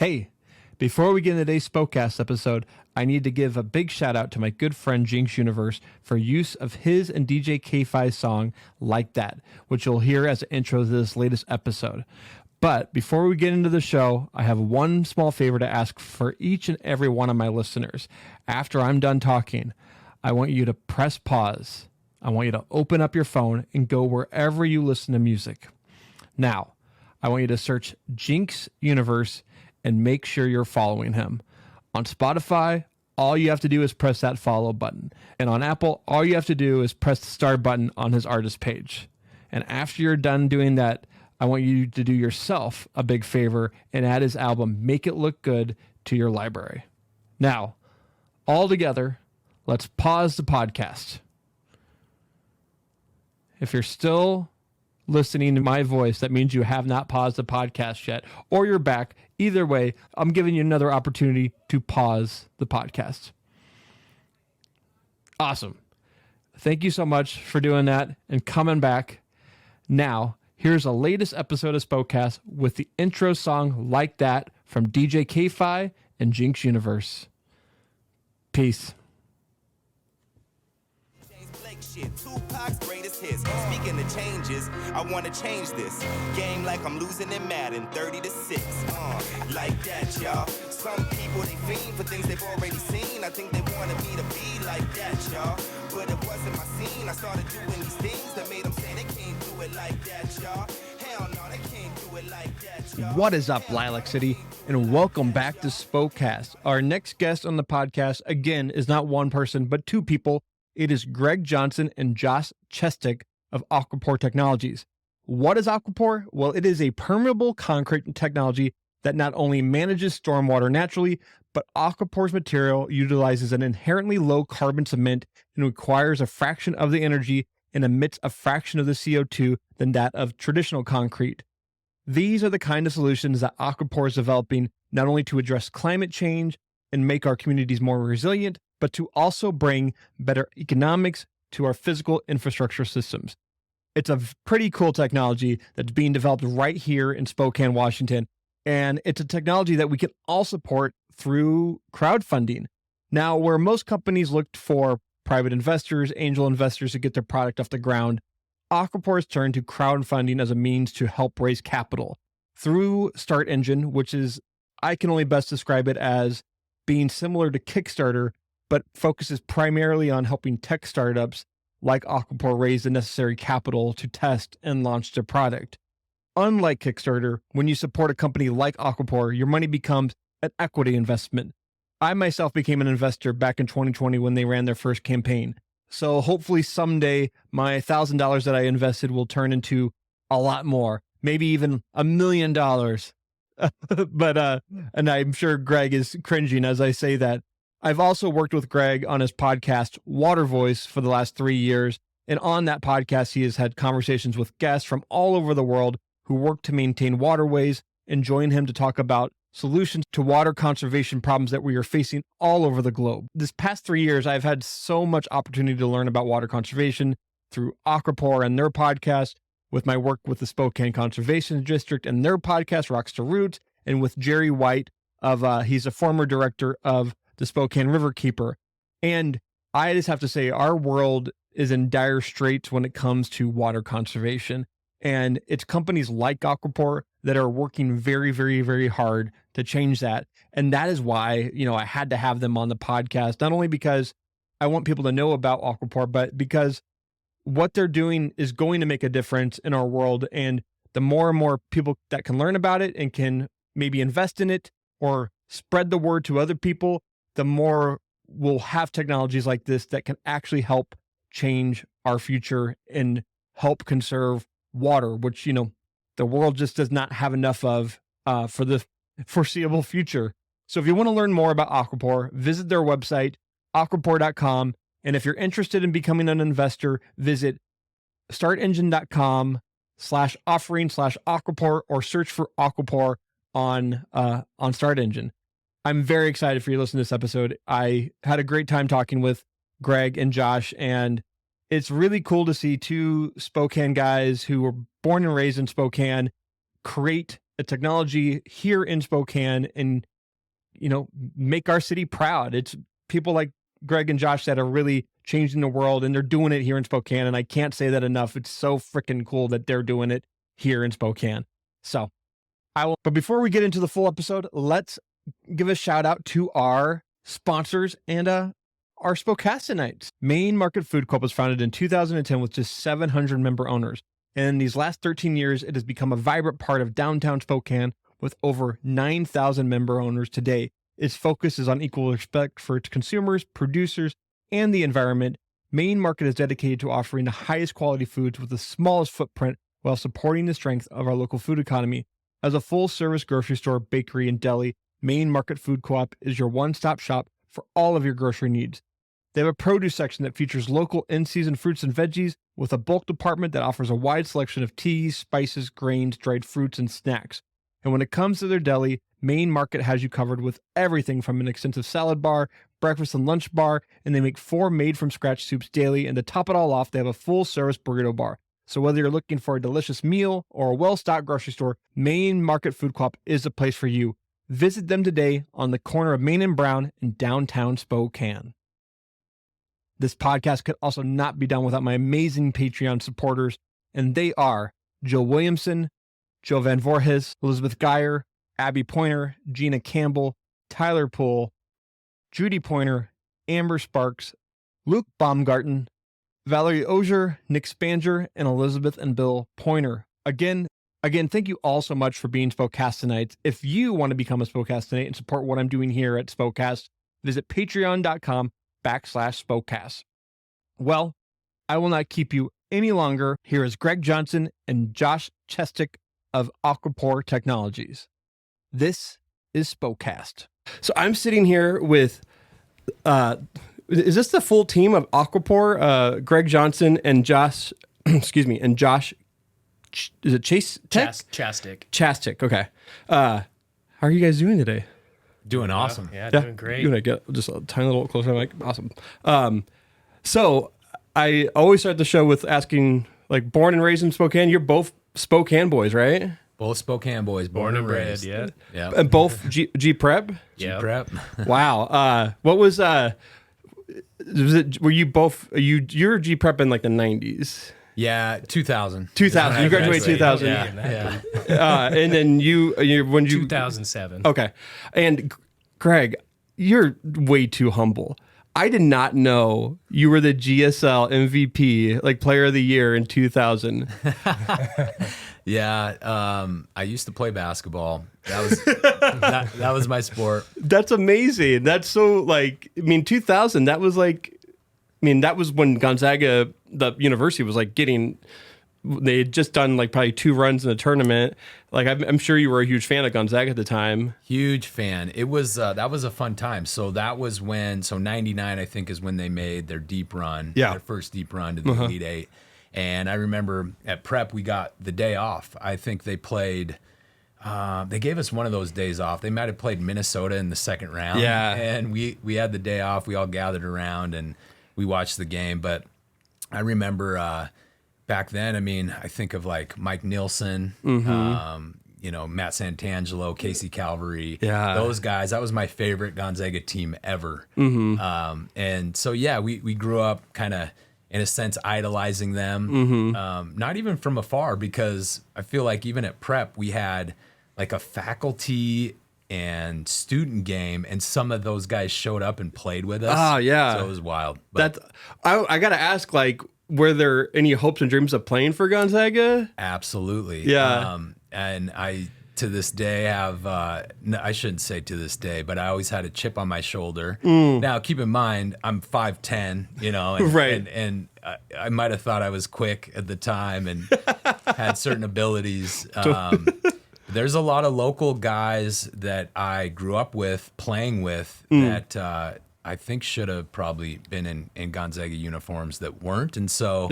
Hey, before we get into today's Spokast episode, I need to give a big shout out to my good friend Jinx Universe for use of his and DJ K5's song Like That, which you'll hear as an intro to this latest episode. But before we get into the show, I have one small favor to ask for each and every one of my listeners. After I'm done talking, I want you to press pause. I want you to open up your phone and go wherever you listen to music. Now, I want you to search Jinx Universe and make sure you're following him. On Spotify, all you have to do is press that follow button. And on Apple, all you have to do is press the star button on his artist page. And after you're done doing that, I want you to do yourself a big favor and add his album, Make It Look Good, to your library. Now, all together, let's pause the podcast. If you're still listening to my voice, that means you have not paused the podcast yet, or you're back. Either way, I'm giving you another opportunity to pause the podcast. Awesome. Thank you so much for doing that and coming back. Now, here's the latest episode of Spokast with the intro song Like That from DJ K5 and Jinx Universe. Peace. Tupac's greatest hits. Speaking of changes, I want to change this game like I'm losing in Madden 30-6. Like that, y'all. Some people, they fiend for things they've already seen. I think they wanted me to be like that, y'all. But it wasn't my scene. I started doing these things that made them say they can't do it like that, y'all. Hell no, they can't do it like that, y'all. What is up, Lilac City? And welcome back to Spokast. Our next guest on the podcast, again, is not one person, but two people. It is Greg Johnson and Josh Chastek of AquiPor Technologies. What is AquiPor? Well, it is a permeable concrete technology that not only manages stormwater naturally, but AquiPor's material utilizes an inherently low carbon cement and requires a fraction of the energy and emits a fraction of the CO2 than that of traditional concrete. These are the kind of solutions that AquiPor is developing not only to address climate change and make our communities more resilient, but to also bring better economics to our physical infrastructure systems. It's a pretty cool technology that's being developed right here in Spokane, Washington, and it's a technology that we can all support through crowdfunding. Now, where most companies look for private investors, angel investors to get their product off the ground, AquiPor has turned to crowdfunding as a means to help raise capital through Start Engine, which is, I can only best describe it as being similar to Kickstarter, but focuses primarily on helping tech startups like AquiPor raise the necessary capital to test and launch their product. Unlike Kickstarter, when you support a company like AquiPor, your money becomes an equity investment. I myself became an investor back in 2020 when they ran their first campaign. So hopefully someday my $1,000 that I invested will turn into a lot more, maybe even $1 million. But and I'm sure Greg is cringing as I say that. I've also worked with Greg on his podcast, Water Voice, for the last 3 years. And on that podcast, he has had conversations with guests from all over the world who work to maintain waterways and join him to talk about solutions to water conservation problems that we are facing all over the globe. This past 3 years, I've had so much opportunity to learn about water conservation through AquiPor and their podcast, with my work with the Spokane Conservation District and their podcast, Rocks to Roots, and with Jerry White he's a former director of the Spokane Riverkeeper. And I just have to say, our world is in dire straits when it comes to water conservation. And it's companies like AquiPor that are working very, very, very hard to change that. And that is why, I had to have them on the podcast, not only because I want people to know about AquiPor, but because what they're doing is going to make a difference in our world. And the more and more people that can learn about it and can maybe invest in it or spread the word to other people, the more we'll have technologies like this that can actually help change our future and help conserve water, which, the world just does not have enough of for the foreseeable future. So if you want to learn more about AquiPor, visit their website, aquipor.com. And if you're interested in becoming an investor, visit startengine.com/offering/AquiPor or search for AquiPor on Start Engine. I'm very excited for you to listen to this episode. I had a great time talking with Greg and Josh, and it's really cool to see two Spokane guys who were born and raised in Spokane create a technology here in Spokane and, make our city proud. It's people like Greg and Josh that are really changing the world, and they're doing it here in Spokane. And I can't say that enough. It's so freaking cool that they're doing it here in Spokane. So but before we get into the full episode, let's give a shout out to our sponsors and our Spokastanites. Main Market Food Co-op was founded in 2010 with just 700 member owners. And in these last 13 years, it has become a vibrant part of downtown Spokane with over 9,000 member owners today. Its focus is on equal respect for its consumers, producers, and the environment. Main Market is dedicated to offering the highest quality foods with the smallest footprint while supporting the strength of our local food economy. As a full-service grocery store, bakery, and deli, Main Market Food Co-op is your one-stop shop for all of your grocery needs. They have a produce section that features local in-season fruits and veggies with a bulk department that offers a wide selection of teas, spices, grains, dried fruits, and snacks. And when it comes to their deli, Main Market has you covered with everything from an extensive salad bar, breakfast and lunch bar, and they make 4 made-from-scratch soups daily. And to top it all off, they have a full-service burrito bar. So whether you're looking for a delicious meal or a well-stocked grocery store, Main Market Food Co-op is the place for you. Visit them today on the corner of Main and Brown in downtown Spokane. This podcast could also not be done without my amazing Patreon supporters, and they are Jill Williamson, Joe Van Voorhis, Elizabeth Geyer, Abby Pointer, Gina Campbell, Tyler Poole, Judy Pointer, Amber Sparks, Luke Baumgarten, Valerie Ozier, Nick Spanger, and Elizabeth and Bill Pointer. Again, thank you all so much for being Spokastanites. If you want to become a Spokastanite and support what I'm doing here at Spokast, visit patreon.com/Spokast. Well, I will not keep you any longer. Here is Greg Johnson and Josh Chastek of AquiPor Technologies. This is Spokast. So I'm sitting here with, is this the full team of AquiPor? Greg Johnson and Josh, and Josh, is it Chastek. Chastek, okay. How are you guys doing today? Doing awesome. Doing great. You're gonna get just a tiny little closer to the mic. Awesome. So I always start the show with asking, like, born and raised in Spokane. You're both Spokane boys, right? Both Spokane boys, born and raised. Yeah. And both G Prep? G Prep. Wow. What was were you both, you're G Prep in like the 90s? Yeah, 2000. 2000. You graduated 2000. Yeah. And then when you 2007. Okay. And Greg, you're way too humble. I did not know you were the GSL MVP, like Player of the Year in 2000. Yeah, I used to play basketball. That was that was my sport. That's amazing. That's so, like, 2000. That was like, that was when Gonzaga, the university, was like they had just done like probably 2 runs in the tournament. Like, I'm sure you were a huge fan of Gonzaga at the time. Huge fan. It was that was a fun time. So that was when 99 I think is when they made their deep run. Yeah. Their first deep run to the Elite Eight. And I remember at prep we got the day off. I think they played. They gave us one of those days off. They might have played Minnesota in the second round. Yeah. And we had the day off. We all gathered around and we watched the game. But I remember back then, I think of like Mike Nielsen, Matt Santangelo, Casey Calvary, those guys. That was my favorite Gonzaga team ever. And so, yeah, we grew up kind of, in a sense, idolizing them, not even from afar, because I feel like even at prep, we had like a faculty and student game, and some of those guys showed up and played with us. Oh, yeah. So it was wild. But I got to ask, like, were there any hopes and dreams of playing for Gonzaga? Absolutely. Yeah. And I, to this day, have, no, I shouldn't say to this day, but I always had a chip on my shoulder. Now, keep in mind, I'm 5'10", and, right. and I might have thought I was quick at the time and had certain abilities. There's a lot of local guys that I grew up with, playing with, that I think should have probably been in Gonzaga uniforms that weren't. And so,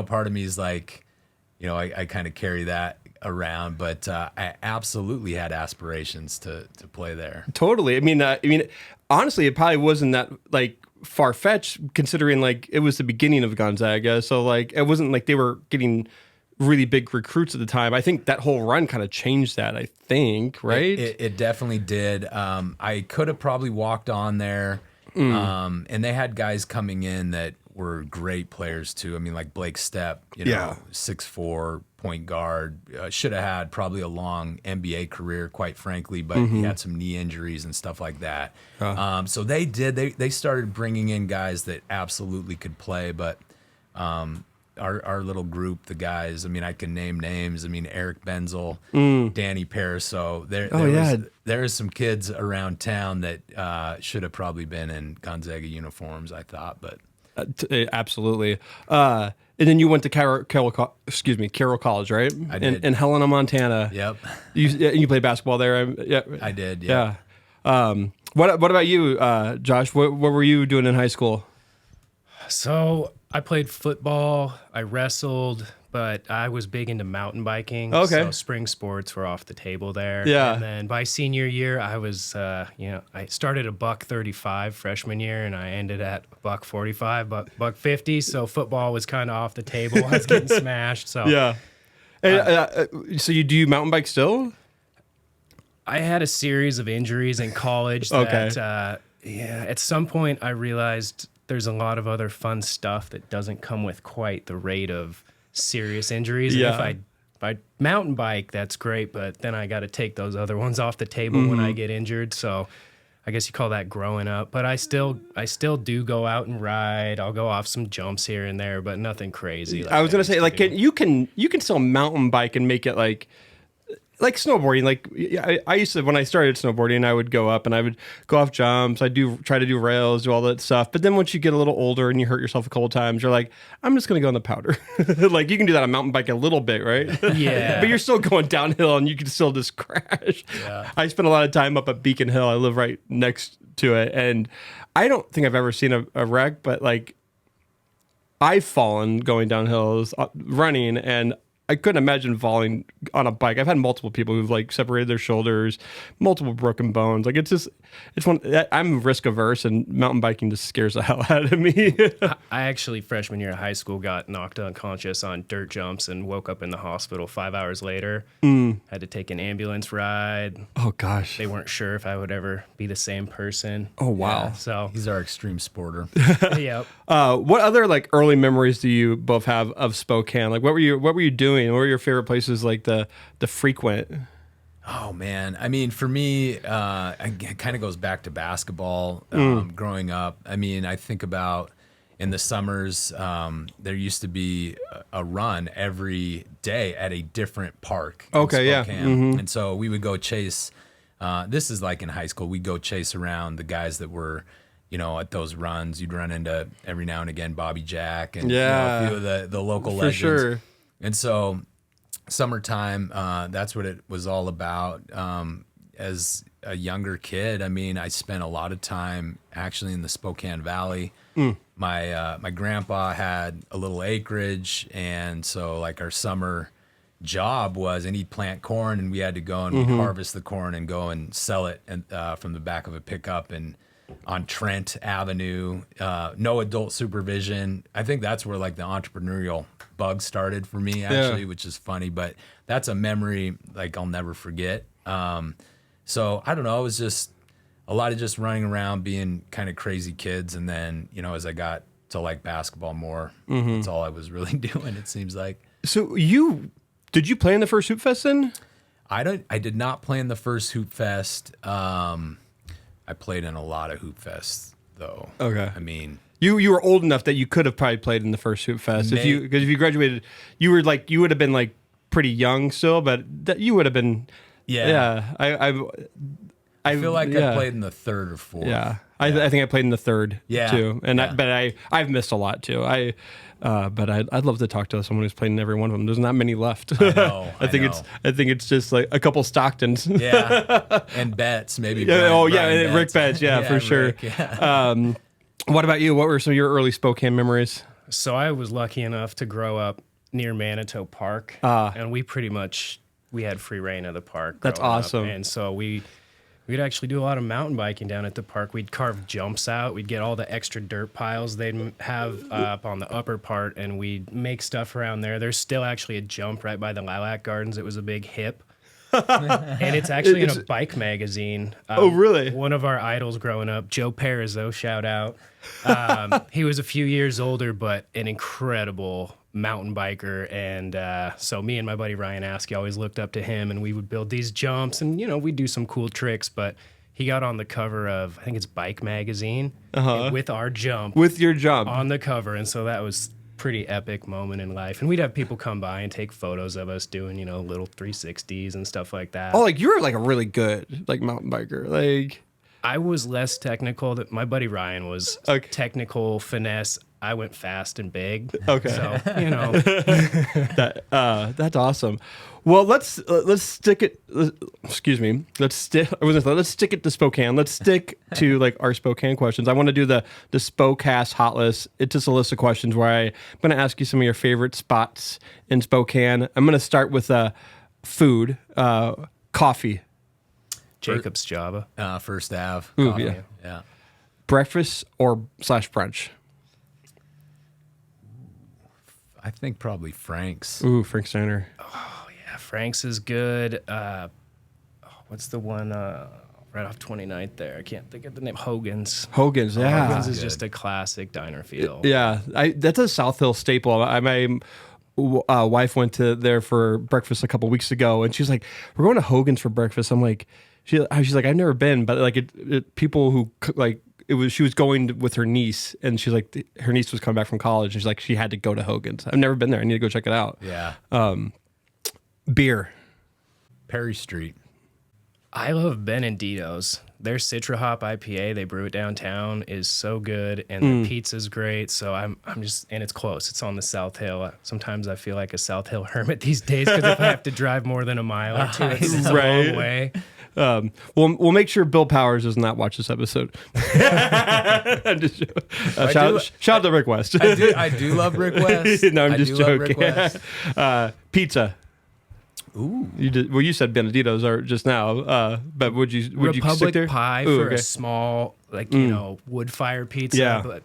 part of me is like, I kind of carry that around, but I absolutely had aspirations to play there. Totally. Honestly, it probably wasn't that like far-fetched, considering like it was the beginning of Gonzaga. So like it wasn't like they were getting really big recruits at the time. I think that whole run kind of changed that, I think, right? It definitely did. I could have probably walked on there. And they had guys coming in that were great players too. I mean, like Blake Stepp, 6'4", point guard, should have had probably a long NBA career, quite frankly, but he had some knee injuries and stuff like that. So they started bringing in guys that absolutely could play, but our little group, the guys, I mean, I can name names. I mean, Eric Benzel, Danny Pariseau. There is some kids around town that should have probably been in Gonzaga uniforms, I thought, but absolutely. And then you went to Carroll College, right? I did. In Helena, Montana. Yep. You played basketball there? Yeah. I did, yeah. What about you, Josh? What were you doing in high school? So I played football, I wrestled, but I was big into mountain biking. Okay. So spring sports were off the table there. Yeah. And then by senior year, I was, I started a $135 freshman year, and I ended at $145, $150. So football was kind of off the table. I was getting smashed. So Yeah. So do you mountain bike still? I had a series of injuries in college that, at some point I realized there's a lot of other fun stuff that doesn't come with quite the rate of serious injuries. Yeah. And if I mountain bike, that's great, but then I got to take those other ones off the table when I get injured. So I guess you call that growing up. But I still do go out and ride. I'll go off some jumps here and there, but nothing crazy. I was gonna say, like, you can still mountain bike and make it like snowboarding. Like I used to, when I started snowboarding, I would go up and I would go off jumps. I try to do rails, do all that stuff. But then once you get a little older and you hurt yourself a couple times, you're like, I'm just going to go on the powder. Like you can do that on mountain bike a little bit, right? Yeah. But you're still going downhill and you can still just crash. Yeah. I spent a lot of time up at Beacon Hill. I live right next to it. And I don't think I've ever seen a wreck, but like I've fallen going down hills, running, and I couldn't imagine falling on a bike. I've had multiple people who've like separated their shoulders, multiple broken bones. Like it's one. I'm risk averse, and mountain biking just scares the hell out of me. I actually, freshman year of high school, got knocked unconscious on dirt jumps and woke up in the hospital 5 hours later. Had to take an ambulance ride. Oh gosh. They weren't sure if I would ever be the same person. Oh wow. Yeah, so he's our extreme sporter. yep. What other like early memories do you both have of Spokane? Like what were you doing? What were your favorite places like the frequent? Oh man, I mean, for me, it kind of goes back to basketball. Growing up, I mean, I think about in the summers, there used to be a run every day at a different park. Okay, yeah, and so we would go chase. This is like in high school. We'd go chase around the guys that were, at those runs. You'd run into every now and again Bobby Jack and a few of the local legends. For sure. And so summertime, that's what it was all about. As a younger kid, I mean, I spent a lot of time actually in the Spokane Valley. My grandpa had a little acreage, and so like our summer job was, and he'd plant corn, and we had to go and we'd harvest the corn and go and sell it from the back of a pickup and on Trent Avenue. No adult supervision. I think that's where like the entrepreneurial bug started for me actually, which is funny, but that's a memory like I'll never forget. So I don't know, it was just a lot of just running around being kind of crazy kids, and then as I got to like basketball more, that's all I was really doing, it seems like. So did you play in the first Hoop Fest then? I did not play in the first Hoop Fest. I played in a lot of Hoop Fests though. Okay. I mean, you were old enough that you could have probably played in the first Hoop Fest because if you graduated, you would have been like pretty young still, but you would have been. Yeah. I feel like I played in the third or fourth. Yeah. I think I played in the third too. And I've missed a lot too. But I'd love to talk to someone who's played in every one of them. There's not many left. I know. I think it's just like a couple Stocktons. Yeah. And Betts maybe. Brian Rick Betts. Yeah, for sure. Rick, yeah. What about you? What were some of your early Spokane memories? So I was lucky enough to grow up near Manitou Park, and we had free reign of the park. That's awesome. And so we We'd actually do a lot of mountain biking down at the park. We'd carve jumps out. We'd get all the extra dirt piles they'd have up on the upper part, and we'd make stuff around there. There's still actually a jump right by the Lilac Gardens. It was a big hip. And it's actually in a bike magazine. Oh, really? One of our idols growing up, Joe Perizzo, shout out. He was a few years older, but an incredible mountain biker. And so me and my buddy Ryan Askey always looked up to him, and we would build these jumps, and, you know, we'd do some cool tricks. But he got on the cover of, I think it's Bike Magazine, with our jump. With your jump. On the cover. And so that was pretty epic moment in life. And we'd have people come by and take photos of us doing, you know, little 360s and stuff like that. Oh, like, you're like a really good, like, mountain biker. Like, I was less technical. That my buddy Ryan was technical, finesse. I went fast and big. Okay. So, you know. That's awesome. Well, let's stick it. Excuse me. Let's stick it to Spokane. Let's stick to like our Spokane questions. I want to do the Spokast hot list. It's just a list of questions where I'm going to ask you some of your favorite spots in Spokane. I'm going to start with food, coffee, Jacob's Java. First Ave. Ooh, Coffee. yeah. Breakfast or /brunch. I think probably Frank's. Ooh, Frank Steiner. Oh yeah, Frank's is good. What's the one right off 29th there? I can't think of the name. Hogan's. Hogan's, yeah. Hogan's is just a classic diner feel. Yeah, that's a South Hill staple. My wife went to there for breakfast a couple weeks ago, and she's like, "We're going to Hogan's for breakfast." I'm like, she's like, "I've never been," but like people who like. She was going with her niece, and she's like, her niece was coming back from college, and she's like, she had to go to Hogan's. I've never been there. I need to go check it out. Yeah. Beer. Perry Street. I love Benedito's. Their Citra Hop IPA, they brew it downtown, is so good, and their pizza's great. So I'm just, and it's close. It's on the South Hill. Sometimes I feel like a South Hill hermit these days because if I have to drive more than a mile or two, it's a long way. We'll make sure Bill Powers does not watch this episode. I'm just shout out to Rick West. I do love Rick West. No, I'm just joking. Pizza. Ooh. You said Benedito's are just now, but would you stick Republic there? Pie for a small, like, you know, wood fire pizza. Yeah. But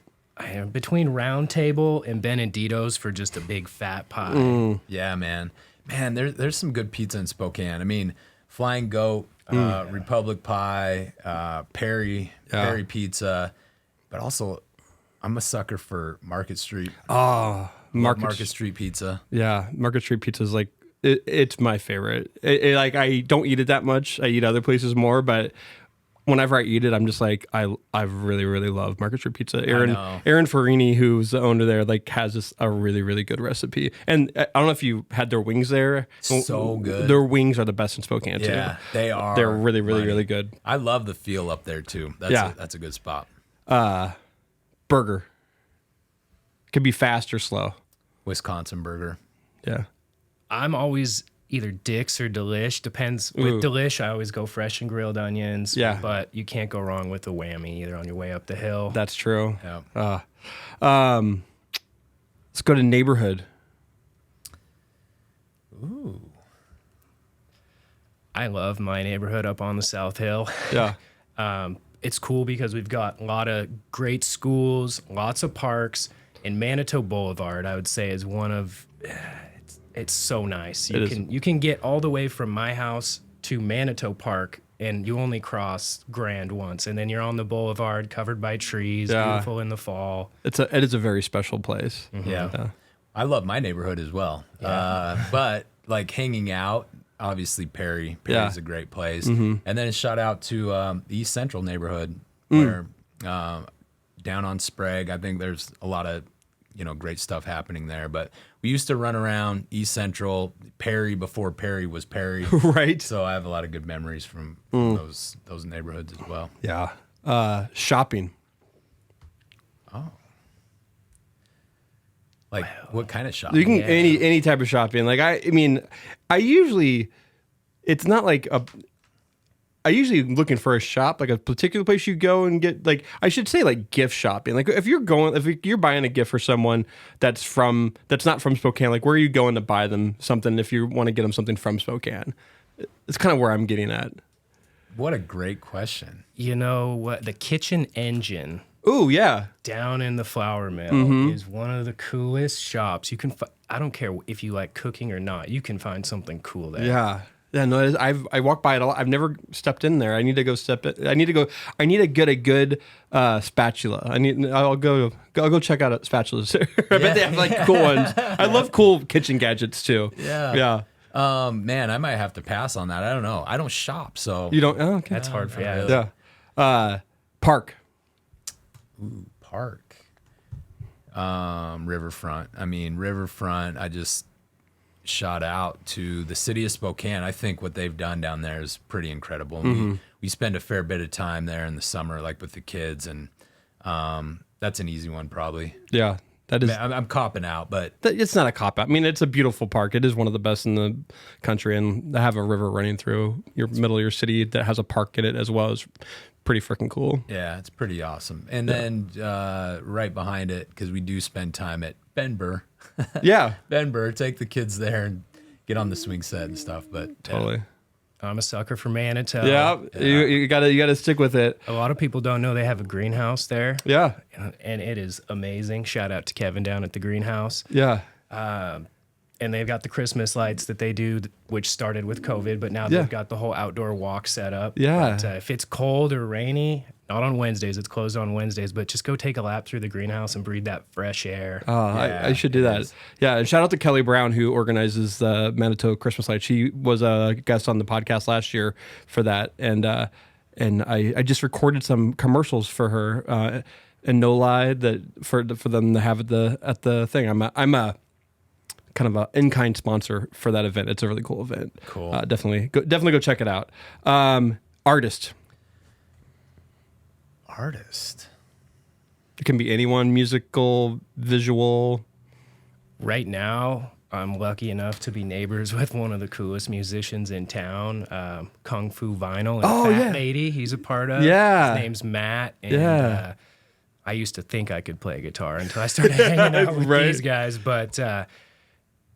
between Round Table and Benedito's for just a big fat pie. Yeah, man. There's some good pizza in Spokane. I mean, Flying Goat, Republic Pie, Perry Pizza, but also I'm a sucker for Market Street. Oh, Market Street Pizza. Yeah, Market Street Pizza is like it's my favorite. Like I don't eat it that much. I eat other places more, but whenever I eat it, I'm just like I really really love Market Street Pizza. Aaron Farini, who's the owner there, like has a really really good recipe. And I don't know if you had their wings there. So good. Their wings are the best in Spokane too. Yeah, they are. They're really really really good. I love the feel up there too. That's a good spot. Burger. Could be fast or slow. Wisconsin burger. Yeah. I'm always either Dick's or Delish. Depends. With Delish, I always go fresh and grilled onions. Yeah. But you can't go wrong with a whammy either on your way up the hill. That's true. Yeah. Let's go to neighborhood. Ooh. I love my neighborhood up on the South Hill. Yeah. It's cool because we've got a lot of great schools, lots of parks, and Manitou Boulevard, I would say, is one of... It's so nice. You can get all the way from my house to Manitou Park, and you only cross Grand once, and then you're on the boulevard covered by trees, beautiful in the fall. It is a very special place. Mm-hmm. Yeah. I love my neighborhood as well. Yeah. But like hanging out, obviously Perry's a great place. Mm-hmm. And then a shout out to the East Central neighborhood where down on Sprague, I think there's a lot of great stuff happening there. But we used to run around East Central, Perry before Perry was Perry. Right. So I have a lot of good memories from those neighborhoods as well. Yeah. Shopping. Oh. Like what kind of shopping? You can any type of shopping. Like I mean, I usually looking for a shop, like a particular place you go and get, like, I should say like gift shopping. Like if you're buying a gift for someone that's not from Spokane, like where are you going to buy them something if you want to get them something from Spokane? It's kind of where I'm getting at. What a great question. You know what? The kitchen engine Ooh, yeah. down in the flour mill is one of the coolest shops. You can. I don't care if you like cooking or not. You can find something cool there. Yeah. Yeah, no, I walk by it a lot. I've never stepped in there. I need to go step it. I need to get a good spatula. I'll go check out spatulas. I bet they have like cool ones. I love cool kitchen gadgets too. Yeah. Man, I might have to pass on that. I don't know. I don't shop, so You don't? Oh, okay. That's hard for you. Yeah. Park. Ooh, park. Riverfront. I mean, Riverfront. I just shot out to the city of Spokane. I think what they've done down there is pretty incredible. We spend a fair bit of time there in the summer, like with the kids, and that's an easy one probably. Yeah. That is. I'm copping out, but It's not a cop out. I mean, it's a beautiful park. It is one of the best in the country, and to have a river running through your middle of your city that has a park in it as well is pretty freaking cool. yeah, it's pretty awesome. And then right behind it, because we do spend time at Benbur. Yeah, Benbur, take the kids there and get on the swing set and stuff. But totally. I'm a sucker for Manitou. Yeah, you gotta stick with it. A lot of people don't know they have a greenhouse there. Yeah, And it is amazing. Shout out to Kevin down at the greenhouse. yeah, And they've got the Christmas lights that they do, which started with COVID, but now they've got the whole outdoor walk set up. Yeah. But if it's cold or rainy, not on Wednesdays, it's closed on Wednesdays, but just go take a lap through the greenhouse and breathe that fresh air. I should do that. Yeah, and shout out to Kelly Brown who organizes the Manitou Christmas lights. She was a guest on the podcast last year for that, and I just recorded some commercials for her, and no lie that for them to have at the thing. I'm a kind of an in-kind sponsor for that event. It's a really cool event. Cool. Definitely go check it out. Artist. It can be anyone, musical, visual. Right now, I'm lucky enough to be neighbors with one of the coolest musicians in town, Kung Fu Vinyl. And Fat Lady, he's a part of. Yeah. His name's Matt. And, Yeah. I used to think I could play guitar until I started hanging out with Right. these guys, but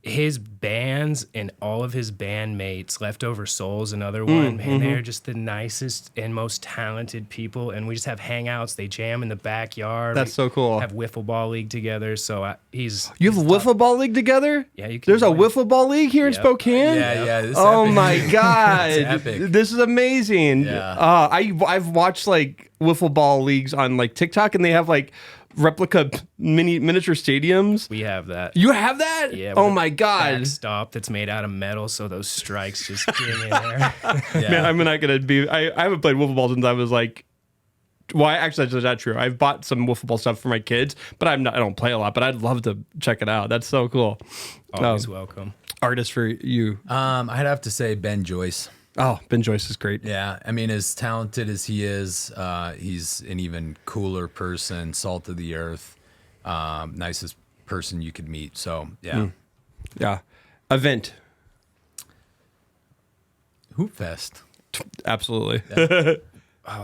his bands and all of his bandmates, Leftover Souls, another one, man, they're just the nicest and most talented people. And we just have hangouts. They jam in the backyard. That's so cool. Have wiffle ball league together. So he's You have a wiffle ball league together? Yeah, you can There's a join. wiffle ball league here in Yep. Spokane? Yeah. This is Oh epic. my god, It's epic. this is amazing. Yeah. I've watched like wiffle ball leagues on like TikTok, and they have like replica miniature stadiums. We have that. You have that? Yeah. Oh with a my god, Backstop that's made out of metal, so those strikes just ding in there. Yeah. man! I'm not gonna be. I haven't played wiffle ball since I was like. Well, actually, that's not true. I've bought some wiffle ball stuff for my kids, but I don't play a lot. But I'd love to check it out. That's so cool. Always welcome. Artist for you. I'd have to say Ben Joyce. Oh, Ben Joyce is great. Yeah, I mean, as talented as he is, he's an even cooler person, salt of the earth, nicest person you could meet. So, yeah. Yeah. Event. Hoop Fest. Absolutely.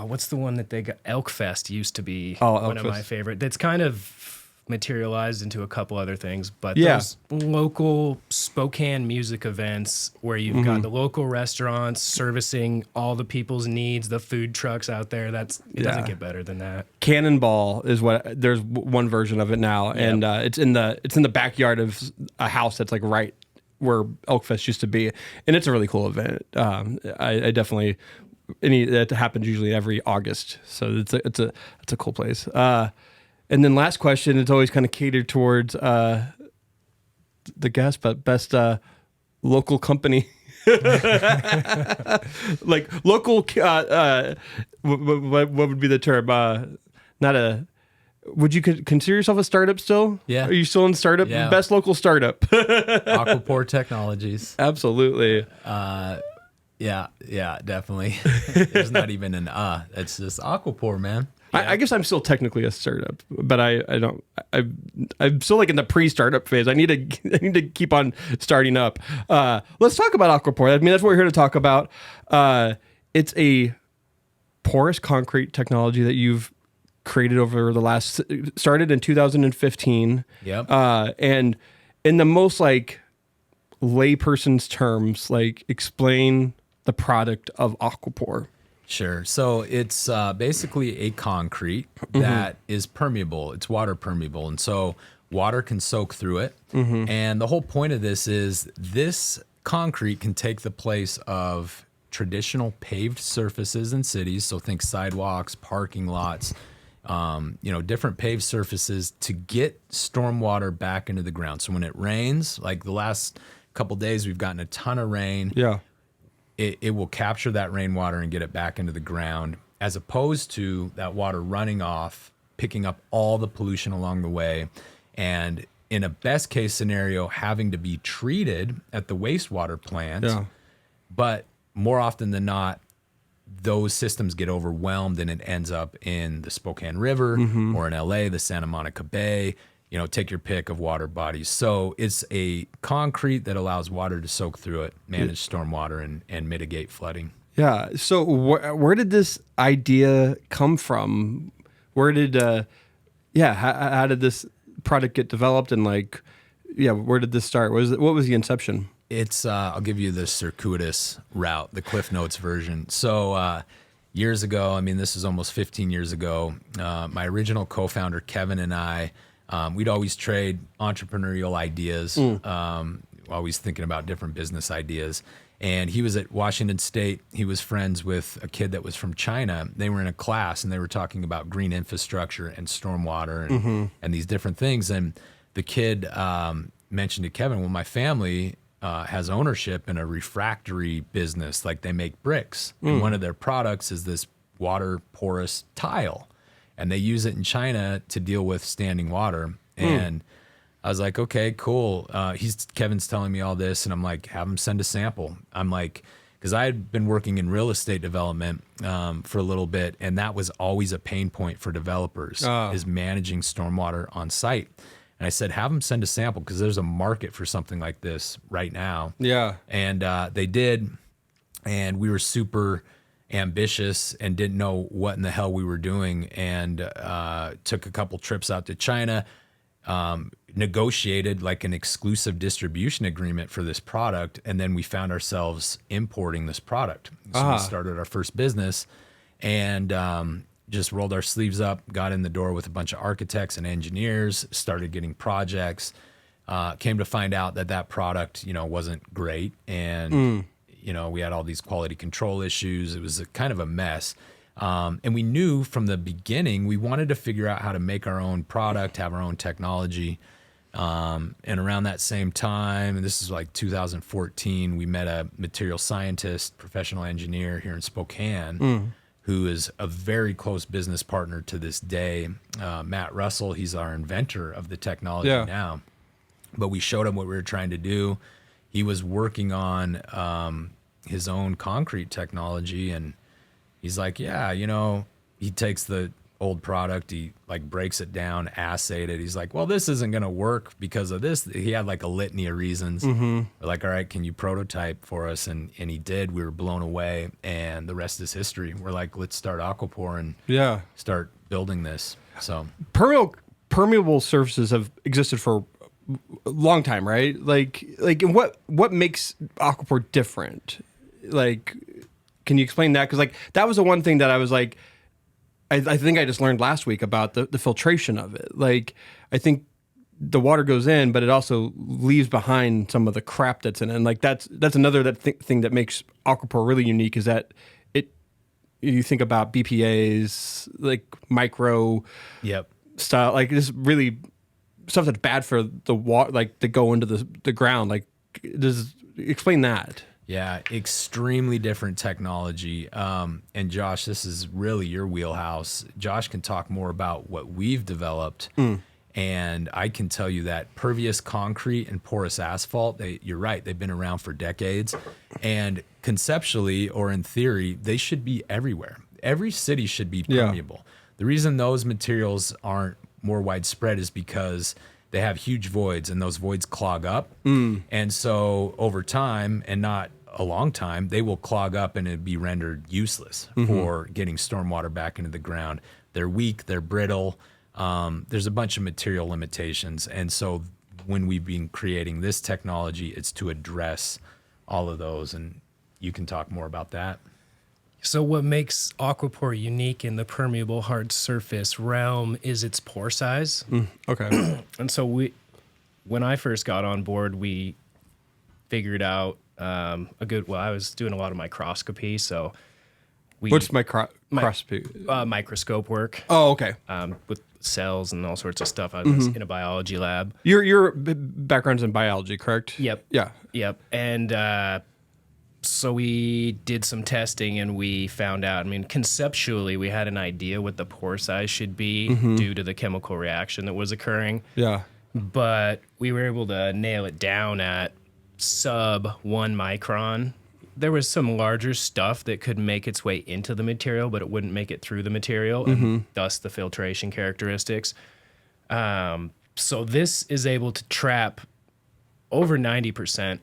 What's the one that they got? Elk Fest used to be Elk one of my Fest. favorite. That's kind of materialized into a couple other things, but Yeah. those local Spokane music events where you've got the local restaurants servicing all the people's needs, the food trucks out there. It doesn't get better than that. Cannonball is what there's one version of it now, and it's in the backyard of a house that's like right where Elkfest used to be, and it's a really cool event. I definitely that happens usually every August, so it's a cool place. And then last question, it's always kind of catered towards the guest, but best local company. Like local, what would be the term? Would you consider yourself a startup still? Yeah. Are you still in startup? Yeah. Best local startup. AquiPor Technologies. Absolutely. Yeah, definitely. There's not even an It's just AquiPor, man. I guess I'm still technically a startup, but I'm still like in the pre-startup phase. I need to keep on starting up. Let's talk about AquiPor. I mean, that's what we're here to talk about. It's a porous concrete technology that you've created over the started in 2015. Yep. And in the most like layperson's terms, like explain the product of AquiPor. Sure. So it's basically a concrete that is permeable. It's water permeable. And so water can soak through it. And the whole point of this is this concrete can take the place of traditional paved surfaces in cities. So think sidewalks, parking lots, different paved surfaces to get stormwater back into the ground. So when it rains, like the last couple days, we've gotten a ton of rain. Yeah. It will capture that rainwater and get it back into the ground, as opposed to that water running off, picking up all the pollution along the way, and in a best case scenario, having to be treated at the wastewater plant. Yeah. But more often than not, those systems get overwhelmed and it ends up in the Spokane River or in LA, the Santa Monica Bay. Take your pick of water bodies. So it's a concrete that allows water to soak through it, manage stormwater, and mitigate flooding. Yeah. So where did this idea come from? Where did, how did this product get developed? And where did this start? What was the inception? It's, I'll give you the circuitous route, the Cliff Notes version. So years ago, this is almost 15 years ago, my original co-founder, Kevin, and I, we'd always trade entrepreneurial ideas, always thinking about different business ideas. And he was at Washington State. He was friends with a kid that was from China. They were in a class and they were talking about green infrastructure and stormwater and these different things. And the kid mentioned to Kevin, well, my family has ownership in a refractory business. Like they make bricks. And one of their products is this water porous tile. And they use it in China to deal with standing water. And I was like, okay, cool. Kevin's telling me all this, and I'm like, have him send a sample. I'm like, because I had been working in real estate development for a little bit, and that was always a pain point for developers is managing stormwater on site. And I said, have them send a sample because there's a market for something like this right now. Yeah. And they did, and we were super ambitious and didn't know what in the hell we were doing, and took a couple trips out to China, negotiated like an exclusive distribution agreement for this product, and then we found ourselves importing this product. So we started our first business and just rolled our sleeves up, got in the door with a bunch of architects and engineers, started getting projects, came to find out that product, wasn't great, and we had all these quality control issues. It was kind of a mess. And we knew from the beginning, we wanted to figure out how to make our own product, have our own technology. And around that same time, and this is like 2014, we met a material scientist, professional engineer here in Spokane, who is a very close business partner to this day. Matt Russell, he's our inventor of the technology now. But we showed him what we were trying to do. He was working on his own concrete technology, and he's like, he takes the old product, he like breaks it down, assayed it. He's like, well, this isn't going to work because of this. He had like a litany of reasons. We're like, all right, can you prototype for us? And he did. We were blown away, and the rest is history. We're like, let's start AquiPor and start building this. So permeable surfaces have existed for a long time, right? And what makes AquiPor different? Can you explain that? Because that was the one thing that I was like, I think I just learned last week about the filtration of it. I think the water goes in, but it also leaves behind some of the crap that's in it. And that's another thing that makes AquiPor really unique is that you think about BPAs, micro style, this really stuff that's bad for the water, to go into the ground. Explain that. Yeah, extremely different technology. And Josh, this is really your wheelhouse. Josh can talk more about what we've developed. And I can tell you that pervious concrete and porous asphalt, you're right, they've been around for decades. And conceptually or in theory, they should be everywhere. Every city should be permeable. The reason those materials aren't more widespread is because they have huge voids, and those voids clog up. And so over time, and not a long time, they will clog up and it'd be rendered useless for getting stormwater back into the ground. They're weak, they're brittle. There's a bunch of material limitations. And so when we've been creating this technology, it's to address all of those. And you can talk more about that. So what makes AquiPor unique in the permeable hard surface realm is its pore size. Okay. And so when I first got on board, we figured out I was doing a lot of microscopy, so What's microscopy? Microscope work. Oh, okay. With cells and all sorts of stuff. I was in a biology lab. Your background's in biology, correct? Yep. Yeah. Yep. And so we did some testing and we found out, I mean, conceptually, we had an idea what the pore size should be due to the chemical reaction that was occurring. Yeah. But we were able to nail it down at sub 1 micron. There was some larger stuff that could make its way into the material, but it wouldn't make it through the material, and thus the filtration characteristics. So this is able to trap over 90%.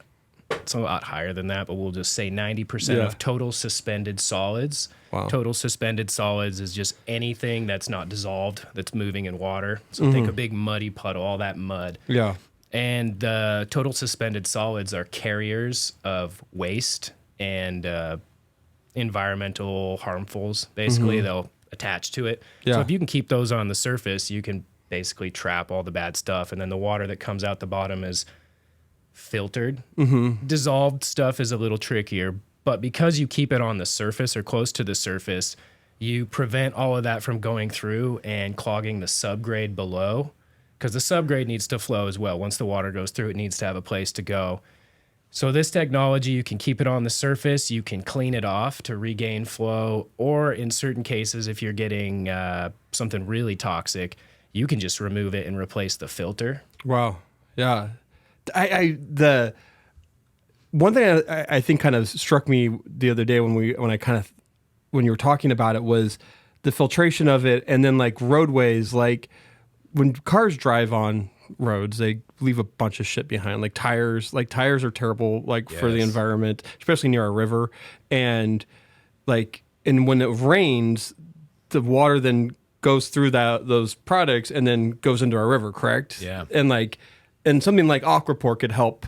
It's a lot higher than that, but we'll just say 90% of total suspended solids. Wow. Total suspended solids is just anything that's not dissolved, that's moving in water. So think a big muddy puddle, all that mud. Yeah. And the total suspended solids are carriers of waste and environmental harmfuls. Basically, they'll attach to it. Yeah. So if you can keep those on the surface, you can basically trap all the bad stuff. And then the water that comes out the bottom is filtered. Dissolved stuff is a little trickier, but because you keep it on the surface or close to the surface, you prevent all of that from going through and clogging the subgrade below, because the subgrade needs to flow as well. Once the water goes through, it needs to have a place to go. So this technology, you can keep it on the surface, you can clean it off to regain flow, or in certain cases, if you're getting something really toxic, you can just remove it and replace the filter. Wow. Yeah. The one thing I think kind of struck me the other day when you were talking about it was the filtration of it, and then like roadways, like when cars drive on roads, they leave a bunch of shit behind, like tires. Like tires are terrible, like for the environment, especially near a river, and when it rains, the water then goes through those products and then goes into our river, correct? Yeah. And something like AquiPor could help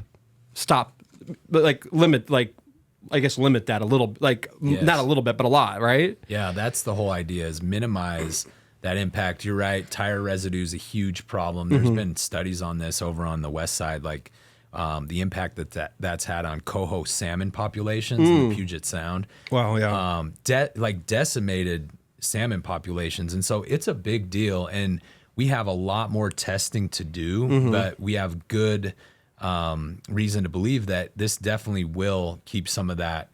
stop, but limit that a little, not a little bit, but a lot, right? Yeah, that's the whole idea, is minimize that impact. You're right. Tire residue is a huge problem. There's been studies on this over on the west side, the impact that's had on coho salmon populations in the Puget Sound. Wow, yeah. Decimated salmon populations. And so it's a big deal. And we have a lot more testing to do, but we have good reason to believe that this definitely will keep some of that,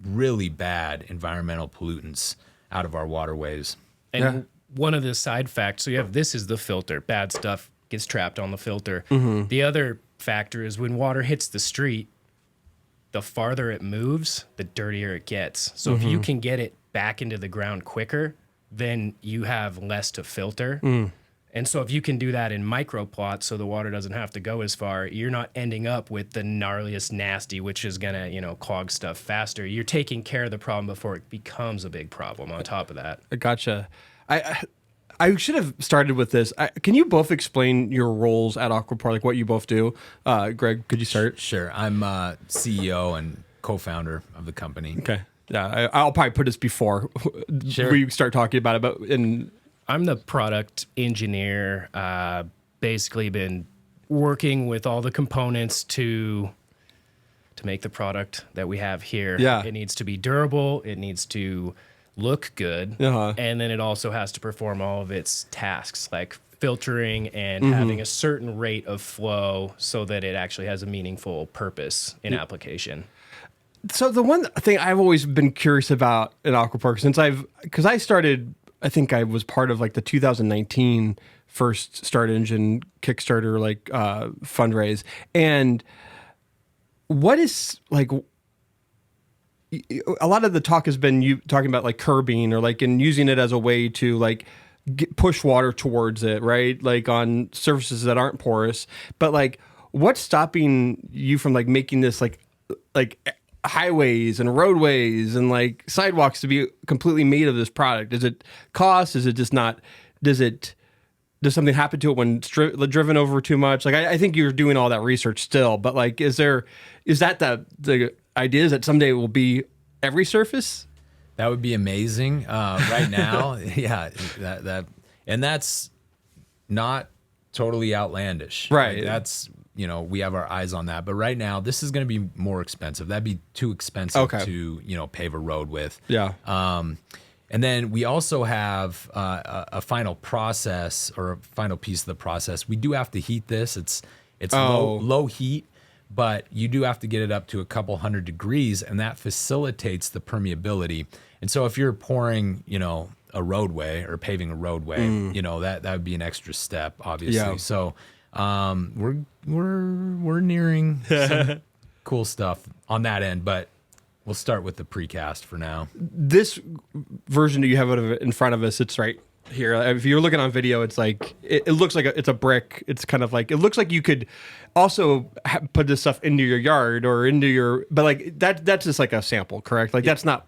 really bad environmental pollutants out of our waterways. And one of the side facts, so this is the filter. Bad stuff gets trapped on the filter. The other factor is when water hits the street, the farther it moves, the dirtier it gets. So if you can get it back into the ground quicker, then you have less to filter. And so if you can do that in microplots so the water doesn't have to go as far, you're not ending up with the gnarliest nasty, which is going to, clog stuff faster. You're taking care of the problem before it becomes a big problem on top of that. I gotcha. I should have started with this. Can you both explain your roles at AquiPor, like what you both do? Greg, could you start? Sure. I'm CEO and co-founder of the company. Okay. Yeah, I'll probably put this before we start talking about it, but I'm the product engineer, basically been working with all the components to make the product that we have here. Yeah. It needs to be durable, it needs to look good, and then it also has to perform all of its tasks, like filtering and having a certain rate of flow so that it actually has a meaningful purpose in application. So the one thing I've always been curious about in AquiPor, because I started, I think I was part of the 2019 first Start Engine Kickstarter fundraise, and what is a lot of the talk has been you talking about curbing or and using it as a way to push water towards it, right? On surfaces that aren't porous, but what's stopping you from making this highways and roadways and sidewalks to be completely made of this product? Is it cost? Is it just not? Does something happen to it when it's driven over too much? I think you're doing all that research still, but is that the idea is that someday it will be every surface? That would be amazing. Right now, yeah, and that's not totally outlandish. Right. Like, that's, we have our eyes on that. But right now, this is going to be more expensive. That'd be too expensive to, pave a road with. Yeah. And then we also have a final process, or a final piece of the process. We do have to heat this. It's low heat, but you do have to get it up to a couple hundred degrees, and that facilitates the permeability. And so if you're pouring, a roadway or paving a roadway, that would be an extra step, obviously. Yeah. So we're nearing some cool stuff on that end, but we'll start with the precast for now. This version that you have in front of us, it's right here. If you're looking on video, it's like it looks like it's a brick. It's kind of like, it looks like you could also put this stuff into your yard or into your, but like that's just like a sample, correct? Like that's not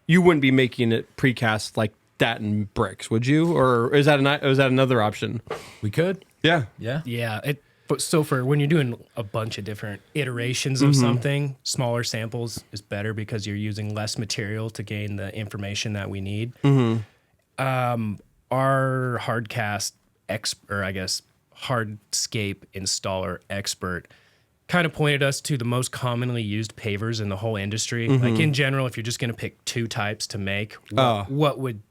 you wouldn't be making it precast like that in bricks, would you? Or is that another option? We could. Yeah. Yeah. But so for when you're doing a bunch of different iterations of something, smaller samples is better because you're using less material to gain the information that we need. Our hardcast hardscape installer expert kind of pointed us to the most commonly used pavers in the whole industry. Like in general, if you're just going to pick two types to make, what would,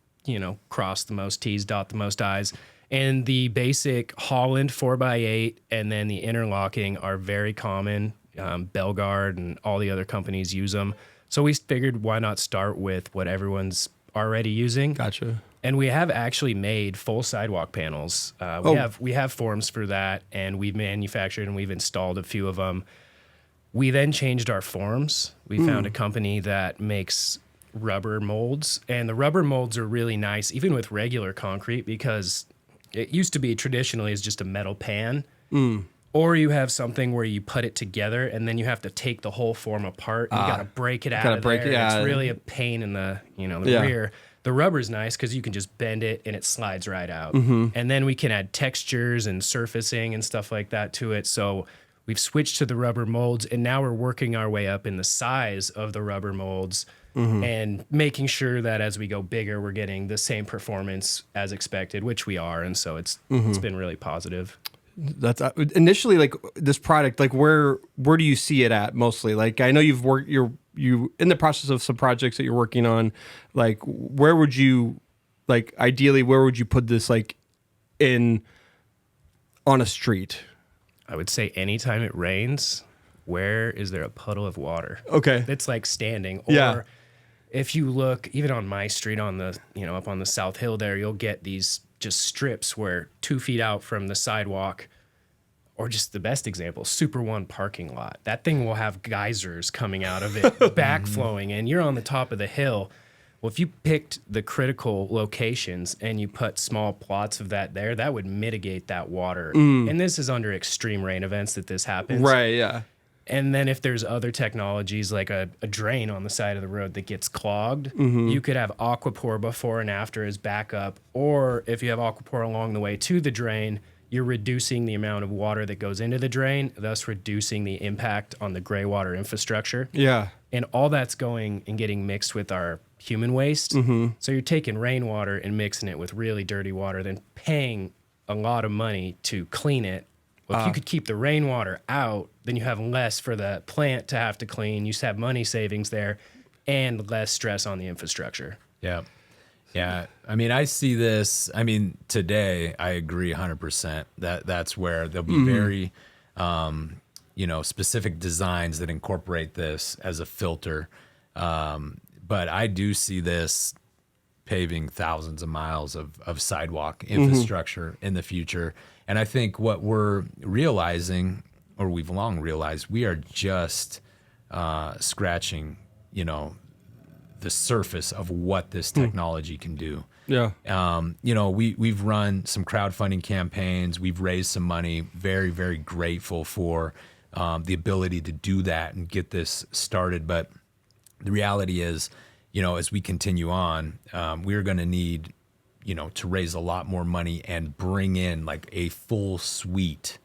cross the most T's, dot the most I's? And the basic Holland 4x8 and then the interlocking are very common. Belgard and all the other companies use them. So we figured, why not start with what everyone's already using? Gotcha. And we have actually made full sidewalk panels. We have forms for that, and we've manufactured and we've installed a few of them. We then changed our forms. We found a company that makes rubber molds, and the rubber molds are really nice, even with regular concrete, because it used to be traditionally as just a metal pan, or you have something where you put it together and then you have to take the whole form apart. And you got to break it out of there. It's really a pain in the rear. The rubber's nice because you can just bend it and it slides right out. And then we can add textures and surfacing and stuff like that to it. So we've switched to the rubber molds, and now we're working our way up in the size of the rubber molds and making sure that as we go bigger, we're getting the same performance as expected, which we are. And so it's been really positive. That's initially, like, this product, like where do you see it at mostly? Like, I know you're in the process of some projects that you're working on. Like, where would you, like, ideally, where would you put this, like, on a street? I would say anytime it rains, where is there a puddle of water? Okay. It's like standing. Or if you look even on my street on the, up on the South Hill there, you'll get these just strips where 2 feet out from the sidewalk, or just the best example, Super One parking lot. That thing will have geysers coming out of it, backflowing, and you're on the top of the hill. Well, if you picked the critical locations and you put small plots of that there, that would mitigate that water. And this is under extreme rain events that this happens. Right, yeah. And then if there's other technologies like a drain on the side of the road that gets clogged, you could have AquiPor before and after as backup. Or if you have AquiPor along the way to the drain, you're reducing the amount of water that goes into the drain, thus reducing the impact on the gray water infrastructure. Yeah. And all that's going and getting mixed with our human waste. So you're taking rainwater and mixing it with really dirty water, then paying a lot of money to clean it. Well, if you could keep the rainwater out, then you have less for the plant to have to clean. You just have money savings there and less stress on the infrastructure. Yeah. Yeah. I mean, I see this. I mean, today, I agree 100% that's where there'll be very, specific designs that incorporate this as a filter. But I do see this paving thousands of miles of sidewalk infrastructure in the future. And I think what we're realizing, or we've long realized, we are just scratching, the surface of what this technology can do. Yeah. We've run some crowdfunding campaigns. We've raised some money. Very, very grateful for the ability to do that and get this started. But the reality is, as we continue on, we're going to need, to raise a lot more money and bring in like a full suite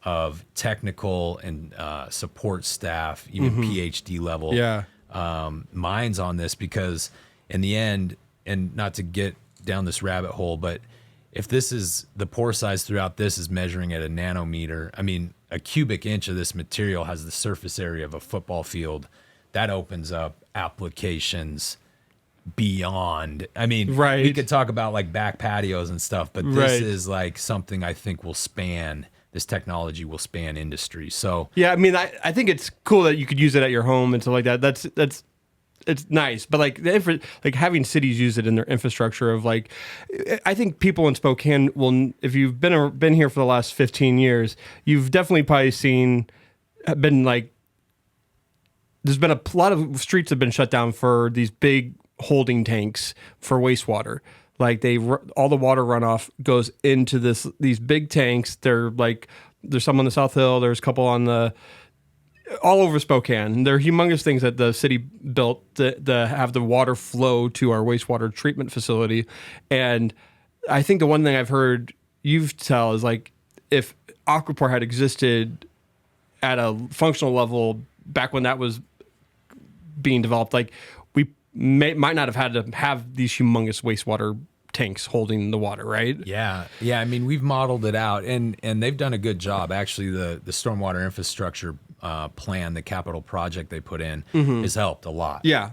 of technical and support staff, even PhD level. Yeah. minds on this, because in the end, and not to get down this rabbit hole, but if this is the pore size throughout this is measuring at a nanometer, I mean, a cubic inch of this material has the surface area of a football field. That opens up applications beyond. I mean, Right. we could talk about like back patios and stuff, but this Right. is like something I think this technology will span industry. So Yeah, I mean, I think it's cool that you could use it at your home and stuff like that. That's it's nice, but like like having cities use it in their infrastructure of like, I think people in Spokane will, if you've been here for the last 15 years, you've definitely probably been like, there's been a lot of streets have been shut down for these big holding tanks for wastewater. Like all the water runoff goes into these big tanks. They're like, there's some on the South Hill. There's a couple all over Spokane. They're humongous things that the city built to have the water flow to our wastewater treatment facility. And I think the one thing I've heard you tell is like, if AquiPor had existed at a functional level back when that was being developed, like we might not have had to have these humongous wastewater tanks holding the water, right? yeah. I mean, we've modeled it out, and they've done a good job. Actually, the stormwater infrastructure plan, the capital project they put in, has helped a lot. Yeah.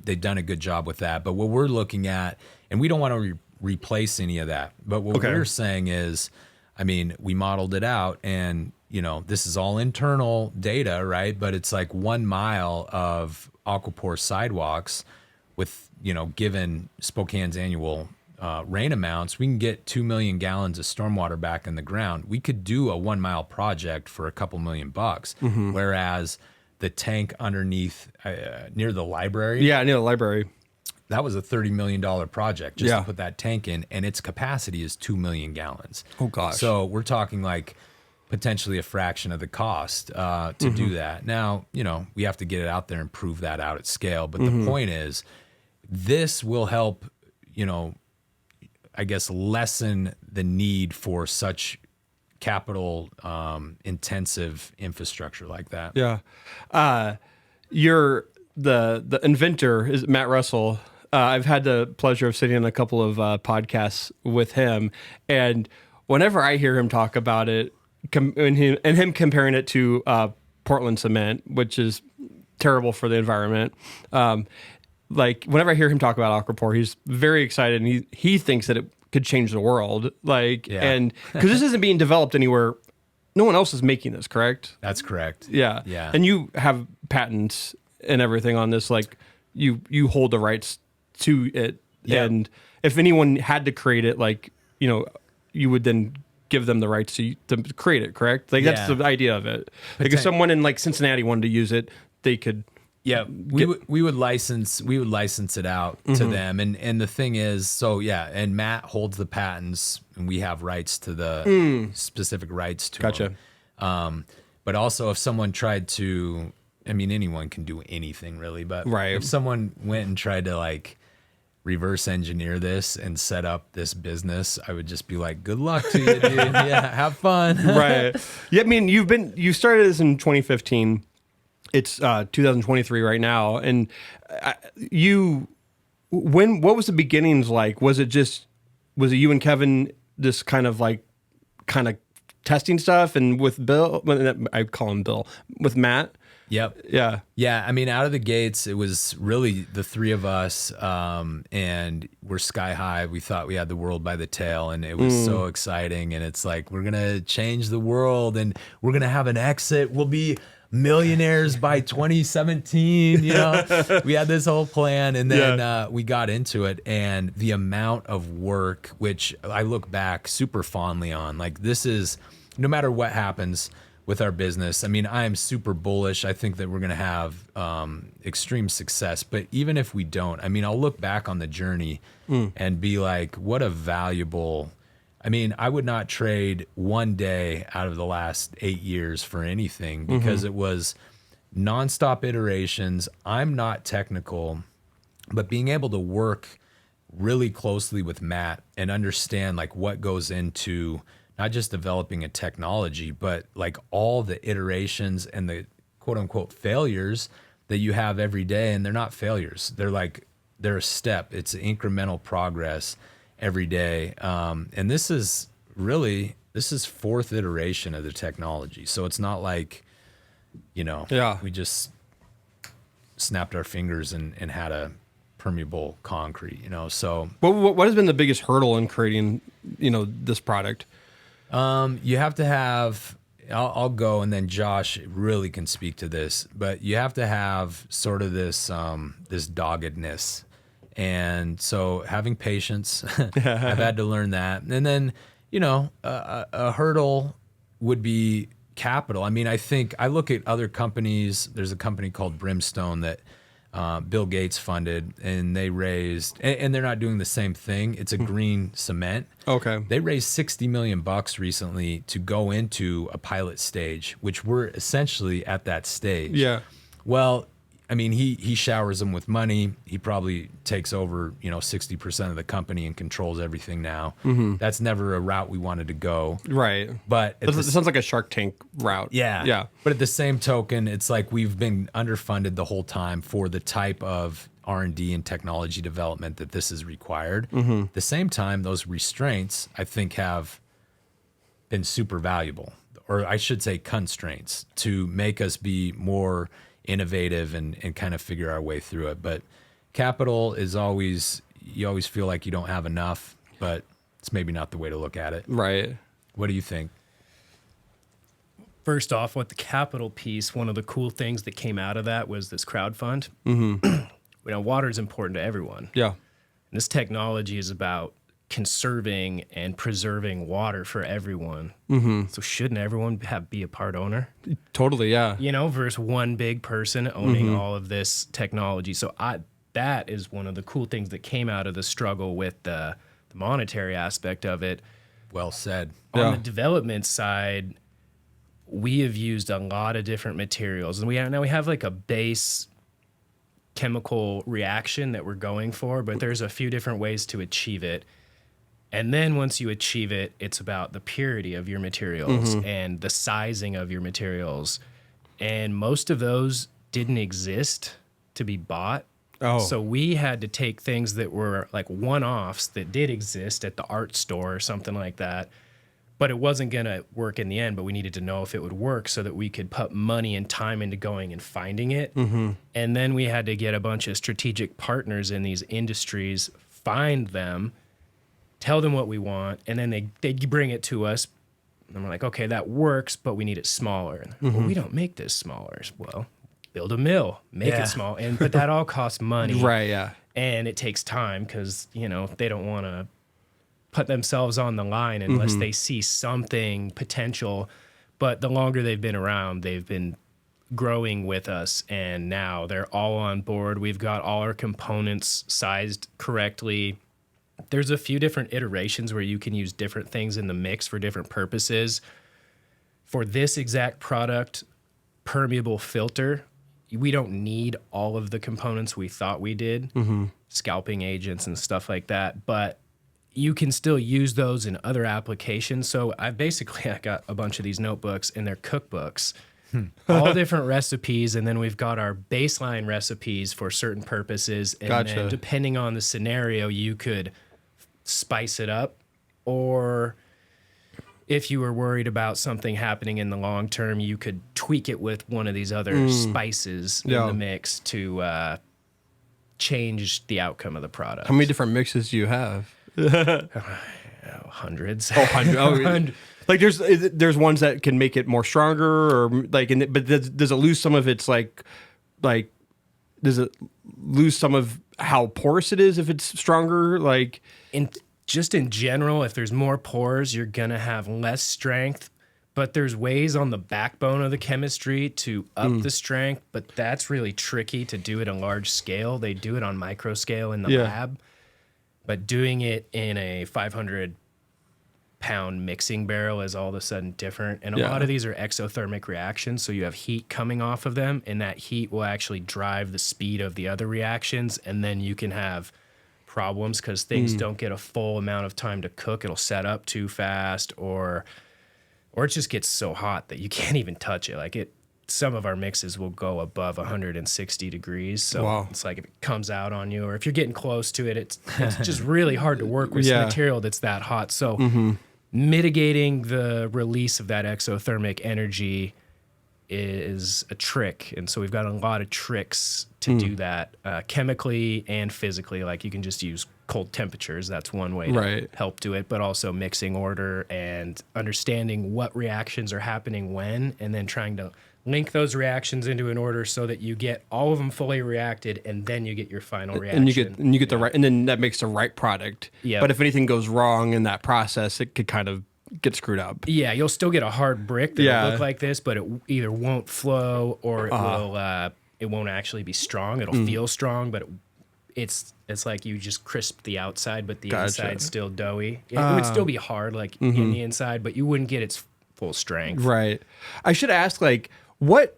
They've done a good job with that. But what we're looking at, and we don't want to replace any of that, but what we're saying is, I mean, we modeled it out, and this is all internal data, right? But it's like 1 mile of AquiPor sidewalks with, given Spokane's annual rain amounts, we can get 2 million gallons of stormwater back in the ground. We could do a 1 mile project for a couple $1,000,000, whereas the tank underneath near the library, Yeah, near the library. that was a $30 million project just to put that tank in, and its capacity is 2 million gallons. Oh, gosh. So we're talking like potentially a fraction of the cost to do that. Now, we have to get it out there and prove that out at scale. But the point is, this will help, I guess, lessen the need for such capital intensive infrastructure like that. Yeah. You're the inventor is Matt Russell. I've had the pleasure of sitting in a couple of podcasts with him, and whenever I hear him talk about it, and him comparing it to Portland cement, which is terrible for the environment. Like whenever I hear him talk about AquiPor, he's very excited, and he thinks that it could change the world. Like, and because this isn't being developed anywhere, no one else is making this, correct? That's correct. Yeah. And you have patents and everything on this. Like you hold the rights to it, and if anyone had to create it, like you would then give them the rights to create it, correct? Like that's the idea of it. Like if someone in like Cincinnati wanted to use it, they could. Yeah, we would license it out to them, and the thing is, and Matt holds the patents, and we have rights to the specific rights to Gotcha. them. But also, if someone tried to, I mean, anyone can do anything really, but if someone went and tried to like reverse engineer this and set up this business, I would just be like, good luck to you, dude. Yeah, have fun. Right. Yeah, I mean, you started this in 2015. It's 2023 right now, and what was the beginnings like? Was it you and Kevin just kind of testing stuff, and with Bill, I call him Bill, with Matt? Yep. Yeah. Yeah. I mean, out of the gates, it was really the three of us, and we're sky high. We thought we had the world by the tail, and it was so exciting. And it's like, we're going to change the world, and we're going to have an exit. We'll be millionaires by 2017. We had this whole plan, and then we got into it, and the amount of work, which I look back super fondly on, like this is, no matter what happens with our business, I mean, I am super bullish. I think that we're going to have extreme success, but even if we don't, I mean, I'll look back on the journey and be like, what a valuable, I mean, I would not trade one day out of the last 8 years for anything, because it was nonstop iterations. I'm not technical, but being able to work really closely with Matt and understand like what goes into not just developing a technology, but like all the iterations and the quote unquote failures that you have every day, and they're not failures. They're a step. It's incremental progress every day. And this is fourth iteration of the technology. So it's not like, we just snapped our fingers and had a permeable concrete, so. What has been the biggest hurdle in creating, this product? You have to have, I'll go, and then Josh really can speak to this, but you have to have sort of this doggedness. And so having patience, I've had to learn that. And then, a hurdle would be capital. I mean, I look at other companies. There's a company called Brimstone that Bill Gates funded, and they raised, and they're not doing the same thing. It's a green cement. Okay. They raised $60 million recently to go into a pilot stage, which we're essentially at that stage. Yeah. Well, I mean, he showers them with money. He probably takes over, 60% of the company and controls everything now. Mm-hmm. That's never a route we wanted to go. Right. But it sounds like a Shark Tank route. Yeah. Yeah. But at the same token, it's like we've been underfunded the whole time for the type of R&D and technology development that this is required. Mm-hmm. At the same time, those restraints, I think, have been super valuable, or I should say constraints, to make us be more innovative and kind of figure our way through it. But capital is always, you always feel like you don't have enough, but it's maybe not the way to look at it. Right. What do you think? First off, with the capital piece, one of the cool things that came out of that was this crowdfund. Mm-hmm. Water is important to everyone. Yeah. And this technology is about conserving and preserving water for everyone. Mm-hmm. So shouldn't everyone be a part owner? Totally, yeah. Versus one big person owning all of this technology. So that is one of the cool things that came out of the struggle with the monetary aspect of it. Well said. On the development side, we have used a lot of different materials, and we have like a base chemical reaction that we're going for, but there's a few different ways to achieve it. And then once you achieve it, it's about the purity of your materials and the sizing of your materials. And most of those didn't exist to be bought. Oh. So we had to take things that were like one-offs that did exist at the art store or something like that, but it wasn't going to work in the end, but we needed to know if it would work so that we could put money and time into going and finding it. Mm-hmm. And then we had to get a bunch of strategic partners in these industries, find them, tell them what we want, and then they bring it to us. And we're like, okay, that works, but we need it smaller. Well, we don't make this smaller. Well, build a mill, make it small. But that all costs money. Right, yeah. And it takes time because, they don't want to put themselves on the line unless they see something potential. But the longer they've been around, they've been growing with us, and now they're all on board. We've got all our components sized correctly. There's a few different iterations where you can use different things in the mix for different purposes. For this exact product, permeable filter, we don't need all of the components we thought we did, scalping agents and stuff like that, but you can still use those in other applications. So I got a bunch of these notebooks, and they're cookbooks, all different recipes, and then we've got our baseline recipes for certain purposes, and then depending on the scenario, you could spice it up, or if you were worried about something happening in the long term, you could tweak it with one of these other spices in the mix to change the outcome of the product. How many different mixes do you have? Hundreds. Oh, hundreds. Like there's ones that can make it more stronger, or like, but does it lose some of its like does it lose some of how porous it is if it's stronger? Like, in general, if there's more pores, you're gonna have less strength. But there's ways on the backbone of the chemistry to up the strength, but that's really tricky to do at a large scale. They do it on micro scale in the lab, but doing it in a 500-pound mixing barrel is all of a sudden different. And a lot of these are exothermic reactions, so you have heat coming off of them, and that heat will actually drive the speed of the other reactions, and then you can have problems because things don't get a full amount of time to cook. It'll set up too fast, or it just gets so hot that you can't even touch it. Like some of our mixes will go above 160 degrees. So Wow. it's like if it comes out on you, or if you're getting close to it, it's just really hard to work with Yeah. material that's that hot. So mitigating the release of that exothermic energy is a trick. And so we've got a lot of tricks to do that chemically and physically. Like you can just use cold temperatures. That's one way to help do it, but also mixing order and understanding what reactions are happening when, and then trying to link those reactions into an order so that you get all of them fully reacted, and then you get your final reaction. And you get the right, and then that makes the right product. Yeah. But if anything goes wrong in that process, it could kind of get screwed up. Yeah, you'll still get a hard brick that'll look like this, but it either won't flow or it won't actually be strong. It'll feel strong, but it's like you just crisp the outside, but the inside's still doughy. It would still be hard, like in the inside, but you wouldn't get its full strength. Right. I should ask, like, what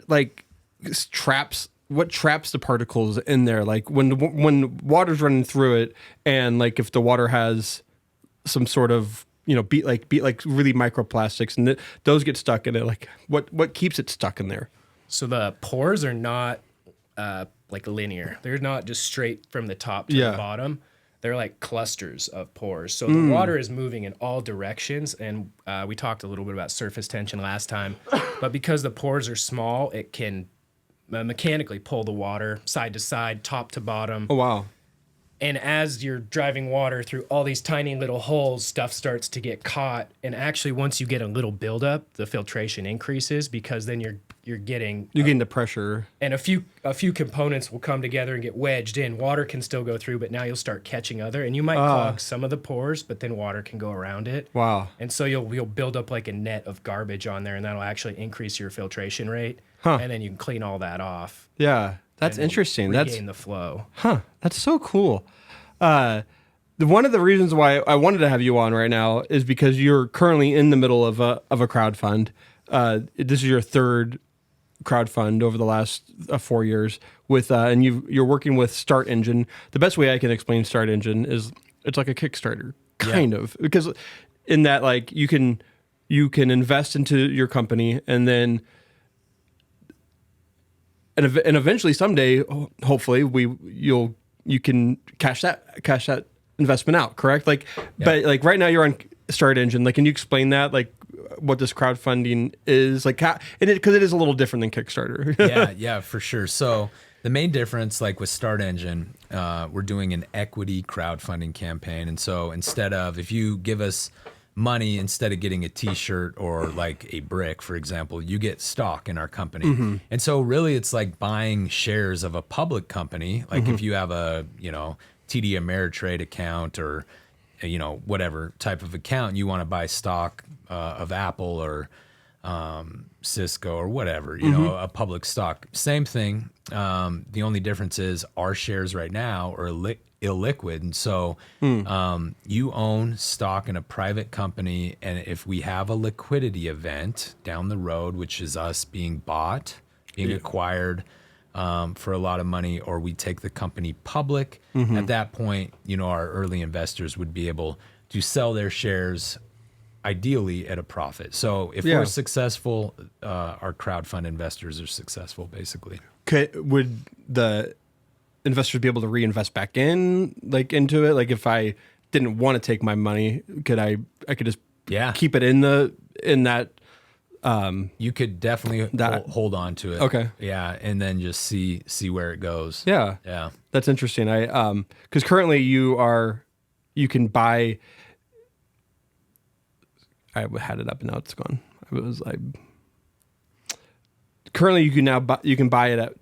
traps the particles in there? Like when water's running through it, and like if the water has some sort of beat like really microplastics, and those get stuck in it. Like what keeps it stuck in there? So the pores are not like linear. They're not just straight from the top to the bottom. They're like clusters of pores. So the water is moving in all directions. And we talked a little bit about surface tension last time. But because the pores are small, it can mechanically pull the water side to side, top to bottom. Oh, wow. And as you're driving water through all these tiny little holes, stuff starts to get caught. And actually, once you get a little buildup, the filtration increases, because then you're getting the pressure, and a few components will come together and get wedged in. Water can still go through, but now you'll start catching other, and you might clog some of the pores, but then water can go around it. Wow. And so you'll build up like a net of garbage on there, and that'll actually increase your filtration rate. And then you can clean all that off. Yeah, that's interesting. Regain the flow. That's so cool. One of the reasons why I wanted to have you on right now is because you're currently in the middle of a crowdfund. This is your third crowdfund over the last 4 years with, and you're working with Start Engine. The best way I can explain Start Engine is it's like a Kickstarter, kind of, because in that, like, you can invest into your company, and then and eventually someday, hopefully, you can cash that investment out, correct? Like, but like right now you're on Start Engine. Like, can you explain that, like what this crowdfunding is, like, how, because it is a little different than Kickstarter. yeah, for sure. So the main difference, like with Start Engine, we're doing an equity crowdfunding campaign, and so if you give us money, instead of getting a t-shirt or like a brick, for example, you get stock in our company. And so really it's like buying shares of a public company. Like if you have a, TD Ameritrade account, or, whatever type of account, you want to buy stock of Apple or Cisco or whatever, a public stock. Same thing. The only difference is our shares right now are illiquid, and so you own stock in a private company, and if we have a liquidity event down the road, which is us being acquired for a lot of money, or we take the company public, at that point, our early investors would be able to sell their shares ideally at a profit. So if we're successful, our crowdfund investors are successful, basically. Would the investors be able to reinvest back into it? Like, if I didn't want to take my money, I could just keep it in that. You could definitely hold on to it. Okay. Yeah, and then just see where it goes. Yeah. That's interesting. Because currently you can buy. I had it up and now it's gone. Currently you can buy it at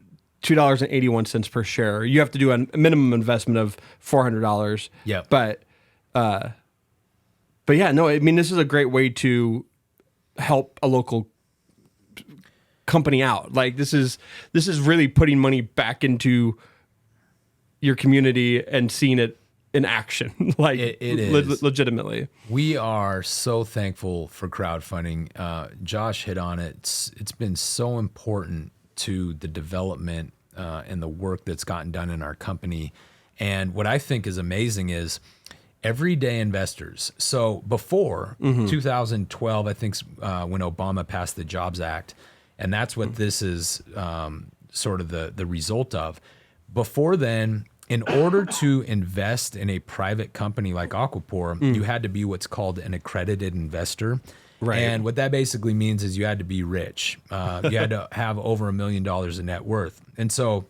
$2.81 per share. You have to do a minimum investment of $400. Yeah. But yeah, no, I mean, this is a great way to help a local company out. Like, this is really putting money back into your community and seeing it in action. Like, it is legitimately. We are so thankful for crowdfunding. Josh hit on it. It's been so important to the development and the work that's gotten done in our company. And what I think is amazing is everyday investors. So before 2012, I think when Obama passed the Jobs Act, And that's what this is sort of the result of. Before then, in order to invest in a private company like AquiPor, you had to be what's called an accredited investor. Right. And what that basically means is you had to be rich. You had to have over $1 million in net worth. And so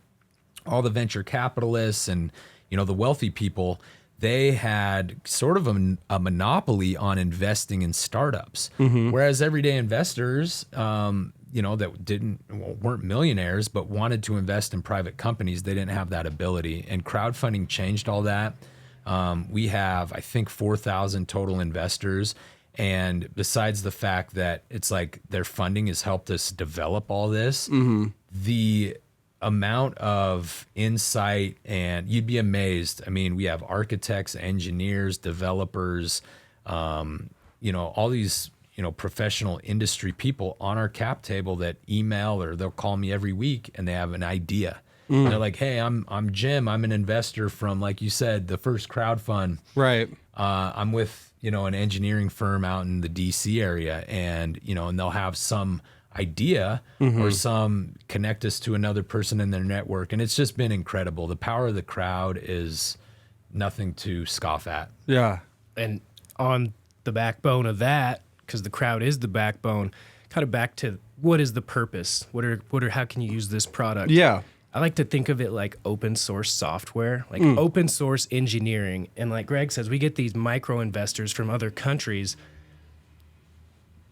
all the venture capitalists and, the wealthy people, they had sort of a monopoly on investing in startups. Whereas everyday investors, that weren't millionaires, but wanted to invest in private companies, they didn't have that ability. And crowdfunding changed all that. We have, I think, 4,000 total investors. And besides the fact that it's like their funding has helped us develop all this, the amount of insight, and you'd be amazed. I mean, we have architects, engineers, developers, all these, professional industry people on our cap table that email or they'll call me every week and they have an idea. And they're like, hey, I'm Jim. I'm an investor from, like you said, the first crowdfund. Right. I'm with, an engineering firm out in the DC area, and, and they'll have some idea or some connect us to another person in their network. And it's just been incredible. The power of the crowd is nothing to scoff at. Yeah. And on the backbone of that, because the crowd is the backbone, kind of back to what is the purpose? How can you use this product? Yeah. I like to think of it like open source software, like open source engineering. And like Greg says, we get these micro investors from other countries.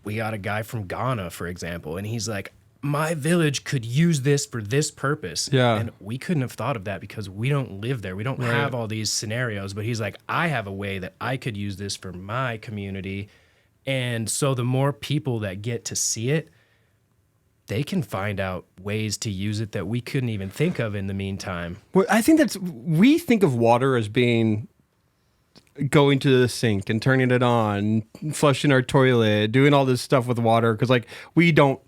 We got a guy from Ghana, for example, and he's like, my village could use this for this purpose. Yeah. And we couldn't have thought of that because we don't live there. We don't have all these scenarios. But he's like, I have a way that I could use this for my community. And so the more people that get to see it, they can find out ways to use it that we couldn't even think of in the meantime. Well, I think we think of water as being going to the sink and turning it on, flushing our toilet, doing all this stuff with water. Because like we don't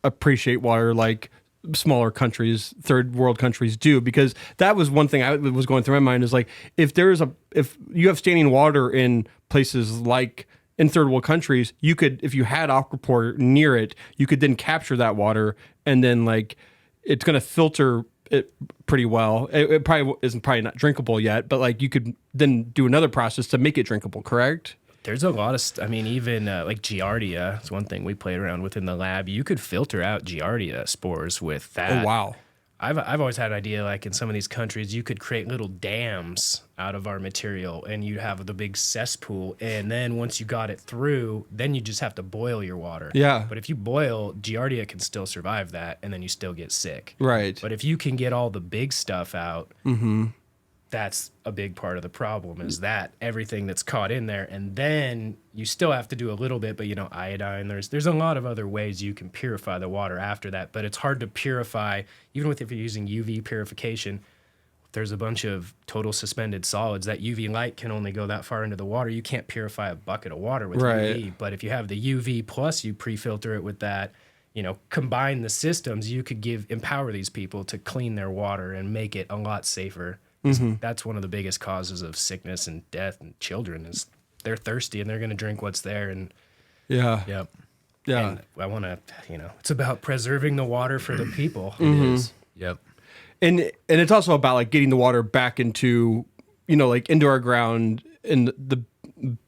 appreciate water like smaller countries, third world countries do, because that was one thing I was going through my mind is like, if you have standing water in places like in third world countries, you could, if you had AquiPor near it, you could then capture that water and then like it's going to filter it pretty well. It probably isn't not drinkable yet, but like you could then do another process to make it drinkable, correct? There's a lot of, even like Giardia is one thing we played around with in the lab. You could filter out Giardia spores with that. Oh, wow. I've always had an idea, like in some of these countries, you could create little dams out of our material and you'd have the big cesspool. And then once you got it through, then you just have to boil your water. Yeah. But if you boil, Giardia can still survive that and then you still get sick. Right. But if you can get all the big stuff out, that's a big part of the problem is that everything that's caught in there. And then you still have to do a little bit, but iodine, there's a lot of other ways you can purify the water after that, but it's hard to purify, even if you're using UV purification. There's a bunch of total suspended solids. That UV light can only go that far into the water. You can't purify a bucket of water with UV, but if you have the UV plus you pre-filter it with that, combine the systems, you could empower these people to clean their water and make it a lot safer. That's one of the biggest causes of sickness and death in children is they're thirsty and they're going to drink what's there. And yeah. And I want to, it's about preserving the water for the people. It is. Yep. And it's also about like getting the water back into, like into our ground in the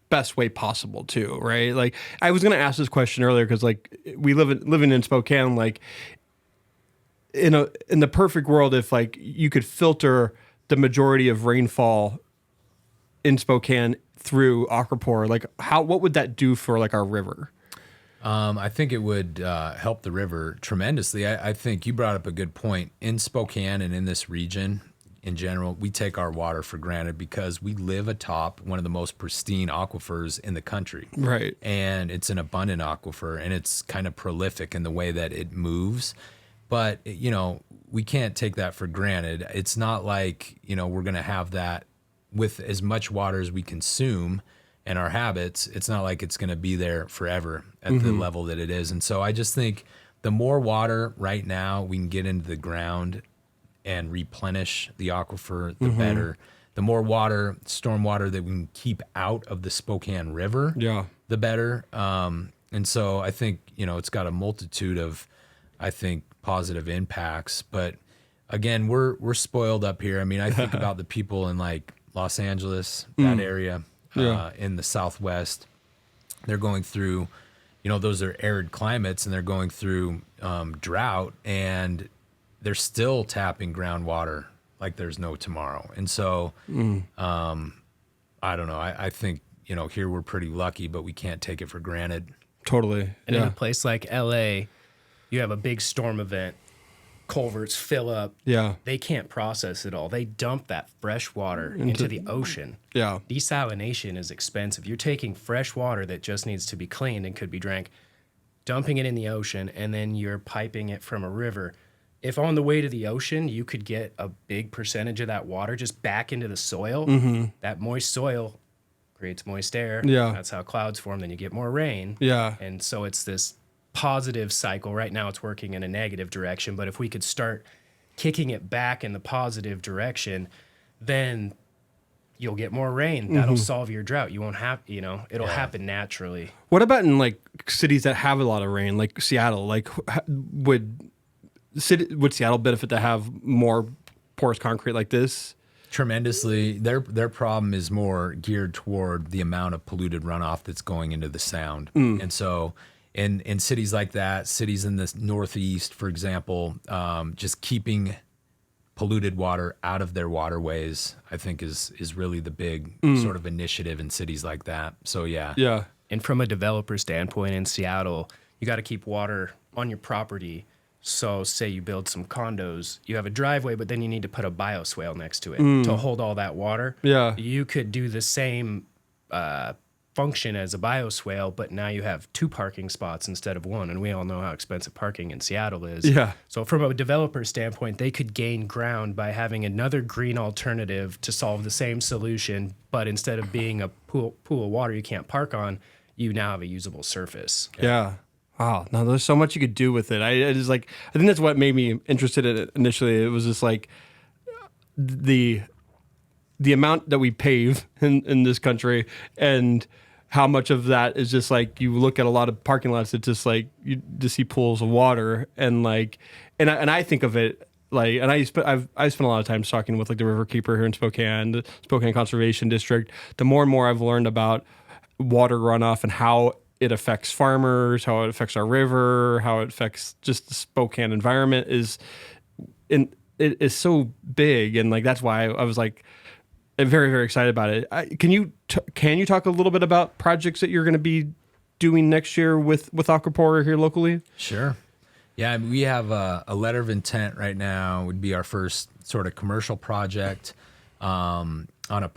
best way possible too, right? Like I was going to ask this question earlier because like we living in Spokane, like in the perfect world, if like you could filter the majority of rainfall in Spokane through AquiPor, like what would that do for like our river? I think it would help the river tremendously. I think you brought up a good point. In Spokane and in this region in general, we take our water for granted because we live atop one of the most pristine aquifers in the country. Right. And it's an abundant aquifer and it's kind of prolific in the way that it moves. But, we can't take that for granted. It's not like, we're going to have that with as much water as we consume and our habits. It's not like it's going to be there forever at the level that it is. And so I just think the more water right now we can get into the ground and replenish the aquifer, the better. The more water, stormwater that we can keep out of the Spokane River, the better. And so I think, it's got a multitude of I think, positive impacts. But again, we're spoiled up here. I mean, I think about the people in like Los Angeles, that area, in the Southwest. They're going through, those are arid climates, and they're going through drought, and they're still tapping groundwater like there's no tomorrow. And so, I don't know. I think, here we're pretty lucky, but we can't take it for granted. Totally. And in a place like LA, you have a big storm event, culverts fill up. Yeah. They can't process it all. They dump that fresh water into the ocean. Yeah. Desalination is expensive. You're taking fresh water that just needs to be cleaned and could be drank, dumping it in the ocean, and then you're piping it from a river. If on the way to the ocean, you could get a big percentage of that water just back into the soil, that moist soil creates moist air. Yeah. That's how clouds form. Then you get more rain. Yeah. And so it's this positive cycle. Right now it's working in a negative direction, but if we could start kicking it back in the positive direction, then you'll get more rain. That'll solve your drought. You won't have, it'll happen naturally. What about in like cities that have a lot of rain, like Seattle? Like, would Seattle benefit to have more porous concrete like this? Tremendously. Their problem is more geared toward the amount of polluted runoff that's going into the sound. And so in cities like that, cities in the Northeast, for example, just keeping polluted water out of their waterways, I think is really the big sort of initiative in cities like that. So yeah. Yeah. And from a developer standpoint in Seattle, you got to keep water on your property. So say you build some condos, you have a driveway, but then you need to put a bioswale next to it to hold all that water. Yeah. You could do the same function as a bioswale, but now you have 2 parking spots instead of 1. And we all know how expensive parking in Seattle is. Yeah. So from a developer standpoint, they could gain ground by having another green alternative to solve the same solution. But instead of being a pool of water you can't park on, you now have a usable surface. Yeah. Wow. No, there's so much you could do with it. I think that's what made me interested in it initially. It was just like the amount that we pave in this country, and how much of that is just like, you look at a lot of parking lots, it's just like you just see pools of water, and like, and I think of it like, and I spent a lot of time talking with like the river keeper here in Spokane, the Spokane Conservation District. The more and more I've learned about water runoff and how it affects farmers, how it affects our river, how it affects just the Spokane environment it is so big. And like, that's why I was like very, very excited about it. Can you talk a little bit about projects that you're going to be doing next year with AquiPor here locally? Sure. Yeah, I mean, we have a letter of intent right now. Would be our first sort of commercial project on a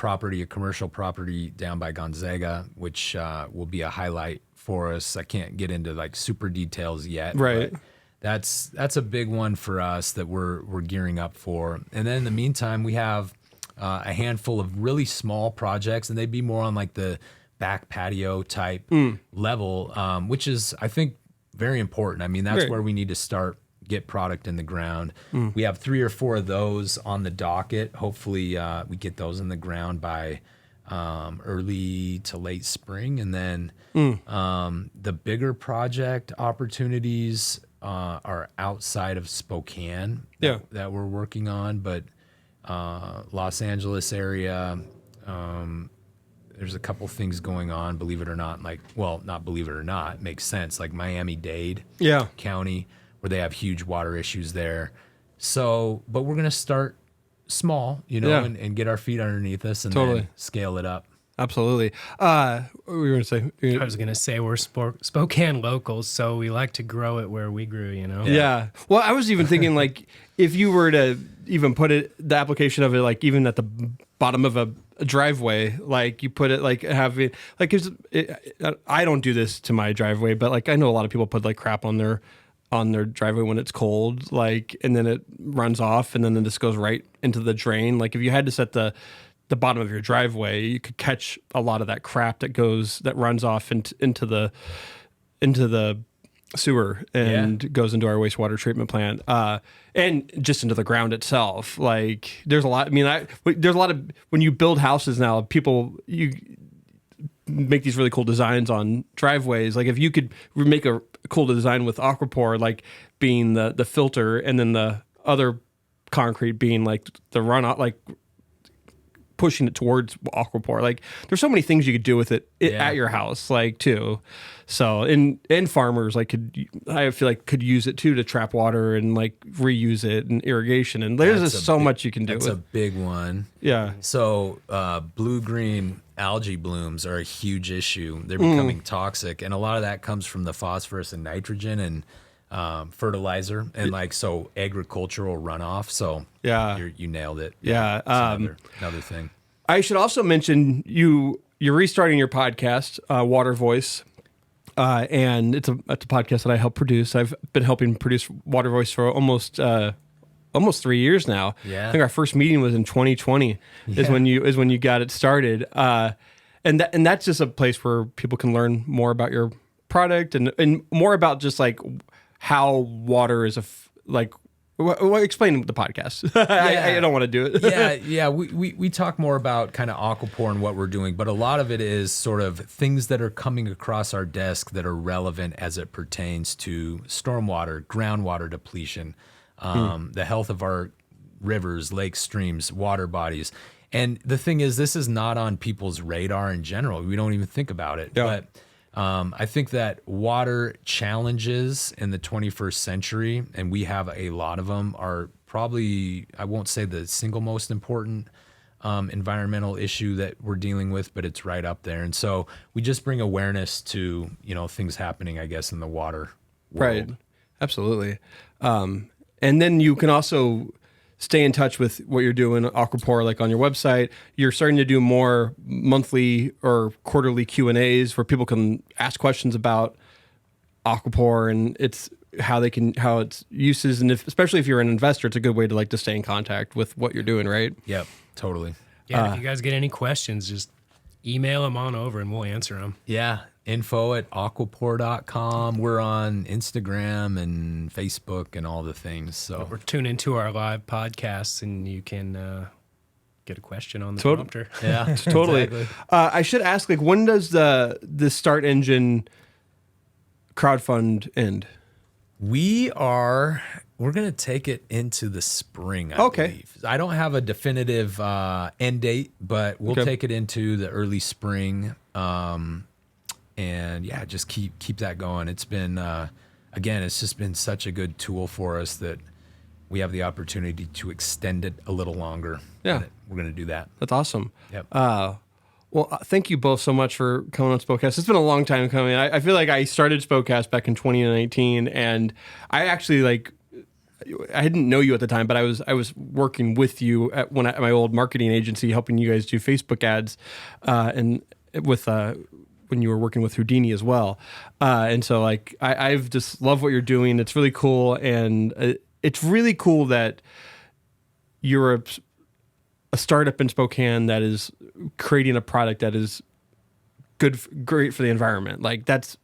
commercial property down by Gonzaga, which will be a highlight for us. I can't get into like super details yet. Right. But that's a big one for us that we're gearing up for. And then in the meantime, we have a handful of really small projects, and they'd be more on like the back patio type level, which is, I think, very important. I mean, that's where we need to start, get product in the ground. We have 3 or 4 of those on the docket. Hopefully we get those in the ground by early to late spring. And then the bigger project opportunities are outside of Spokane that we're working on, but Los Angeles area, there's a couple things going on, believe it or not, not believe it or not, it makes sense, like Miami-Dade County, where they have huge water issues there. So, but we're going to start small, and get our feet underneath us and then scale it up. Absolutely. What were you going to say? I was going to say we're Spokane locals, so we like to grow it where we grew, Yeah. Well, I was even thinking, like, if you were to even put the application of it, like, even at the bottom of a driveway, like, you put it, like, having, like, I don't do this to my driveway, but, like, I know a lot of people put, like, crap on their driveway when it's cold, like, and then it runs off, and then it just goes right into the drain. Like, if you had to set the bottom of your driveway, you could catch a lot of that crap that runs off into the sewer and goes into our wastewater treatment plant, and just into the ground itself. Like, there's a lot. I mean, there's a lot of, when you build houses now, you make these really cool designs on driveways. Like, if you could make cool design with AquiPor, like being the filter, and then the other concrete being like the runoff, like pushing it towards AquiPor. Like there's so many things you could do with it at your house, like too. So and farmers I feel like could use it too to trap water and like reuse it in irrigation. And there's just so much you can do. That's a big one. Yeah. So blue-green algae blooms are a huge issue. They're becoming toxic, and a lot of that comes from the phosphorus and nitrogen and fertilizer and like so agricultural runoff. So you nailed it. Yeah. Another thing. I should also mention you're restarting your podcast, Water Voice, and it's a podcast that I help produce. I've been helping produce Water Voice for almost 3 years now. Yeah. I think our first meeting was in 2020 is when you got it started. And that's just a place where people can learn more about your product and more about just like how water is explain the podcast. I don't want to do it. Yeah. We talk more about kind of AquiPor and what we're doing, but a lot of it is sort of things that are coming across our desk that are relevant as it pertains to stormwater, groundwater depletion, the health of our rivers, lakes, streams, water bodies. And the thing is, this is not on people's radar in general. We don't even think about it. Yeah. But I think that water challenges in the 21st century, and we have a lot of them, are probably, I won't say the single most important environmental issue that we're dealing with, but it's right up there. And so we just bring awareness to, things happening, I guess, in the water world. Right. Absolutely. And then you can also stay in touch with what you're doing, AquiPor, like on your website. You're starting to do more monthly or quarterly Q&As where people can ask questions about AquiPor and how its uses, and especially if you're an investor, it's a good way to stay in contact with what you're doing, right? Yep, totally. Yeah, if you guys get any questions, just email them on over and we'll answer them. Yeah, info@aquapor.com. We're on Instagram and Facebook and all the things. So we're tuning into our live podcasts, and you can get a question on the prompter. Yeah, totally. Exactly. I should ask, when does the Start Engine crowdfund end? We're going to take it into the spring, I believe. I don't have a definitive end date, but we'll take it into the early spring. And yeah, just keep that going. It's been, again, it's just been such a good tool for us that we have the opportunity to extend it a little longer. Yeah. We're going to do that. That's awesome. Yep. Well, thank you both so much for coming on Spokast. It's been a long time coming. I feel like I started Spokast back in 2019, and I actually I didn't know you at the time, but I was working with you at my old marketing agency, helping you guys do Facebook ads, and with when you were working with Houdini as well. And so I've just loved what you're doing. It's really cool, and it's really cool that you're a startup in Spokane that is creating a product that is great for the environment. That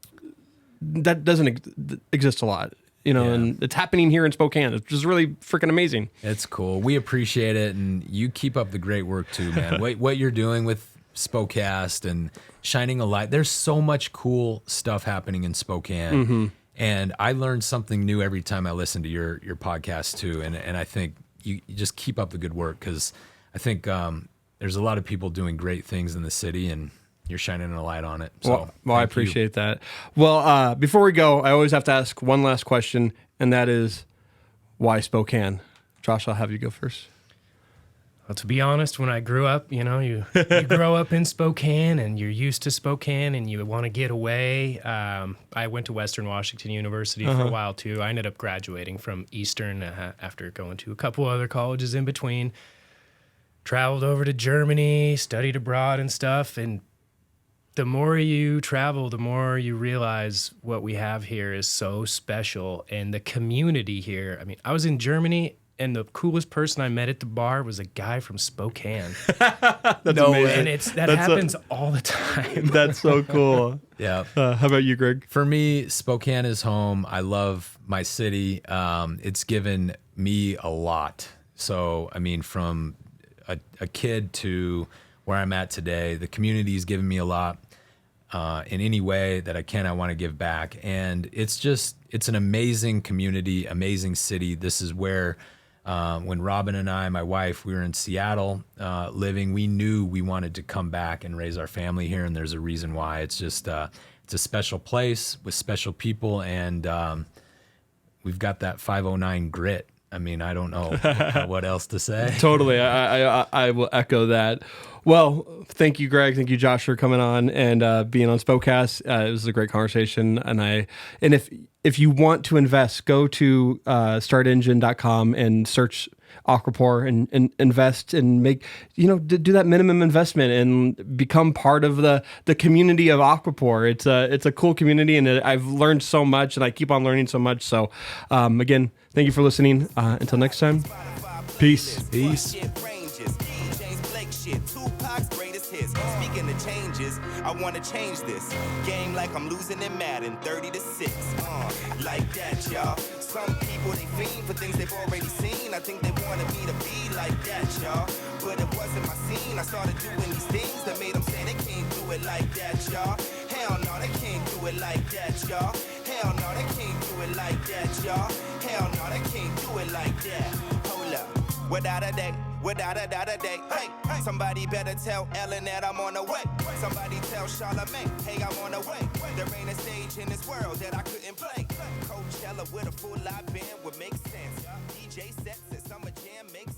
doesn't exist a lot, and it's happening here in Spokane. It's just really freaking amazing. It's cool. We appreciate it. And you keep up the great work too, man. what you're doing with Spokast and shining a light. There's so much cool stuff happening in Spokane. Mm-hmm. And I learn something new every time I listen to your podcast too. And I think you just keep up the good work, because I think there's a lot of people doing great things in the city, and you're shining a light on it. So I appreciate that. Well, before we go, I always have to ask one last question, and that is, why Spokane? Josh, I'll have you go first. Well, to be honest, when I grew up, you grow up in Spokane and you're used to Spokane and you want to get away. I went to Western Washington University for a while too. I ended up graduating from Eastern after going to a couple other colleges in between. Traveled over to Germany, studied abroad and stuff. And the more you travel, the more you realize what we have here is so special. And the community here, I was in Germany, and the coolest person I met at the bar was a guy from Spokane. That's amazing. And that happens all the time. That's so cool. Yeah. How about you, Greg? For me, Spokane is home. I love my city. It's given me a lot. So, from a kid to where I'm at today, the community's given me a lot. in any way that I can. I want to give back. And it's an amazing community, amazing city. This is where, when Robin and I, my wife, we were in Seattle living, we knew we wanted to come back and raise our family here. And there's a reason why. It's just, it's a special place with special people. And we've got that 509 grit. I mean, I don't know what else to say. Totally. I will echo that. Well, thank you, Greg. Thank you, Josh, for coming on and being on Spokast. It was a great conversation. And if you want to invest, go to startengine.com and search AquiPor and invest and make, do that minimum investment and become part of the community of AquiPor. It's a cool community, and I've learned so much, and I keep on learning so much. So again, thank you for listening. Until next time, peace. Tupac's greatest hits. Speaking of changes, I wanna change this game like I'm losing in Madden 30-6. Like that, y'all. Some people they fiend for things they've already seen. I think they wanted me to be like that, y'all. But it wasn't my scene. I started doing these things that made them say they can't do it like that, y'all. Hell no, they can't do it like that, y'all. Hell no, they can't do it like that, y'all. Hell no, they can't do it like that. Hold up. Without a day, hey, somebody better tell Ellen that I'm on the way. Somebody tell Charlamagne, hey, I'm on the way. There ain't a stage in this world that I couldn't play. Coachella with a full live band would make sense. DJ sets at Summer Jam makes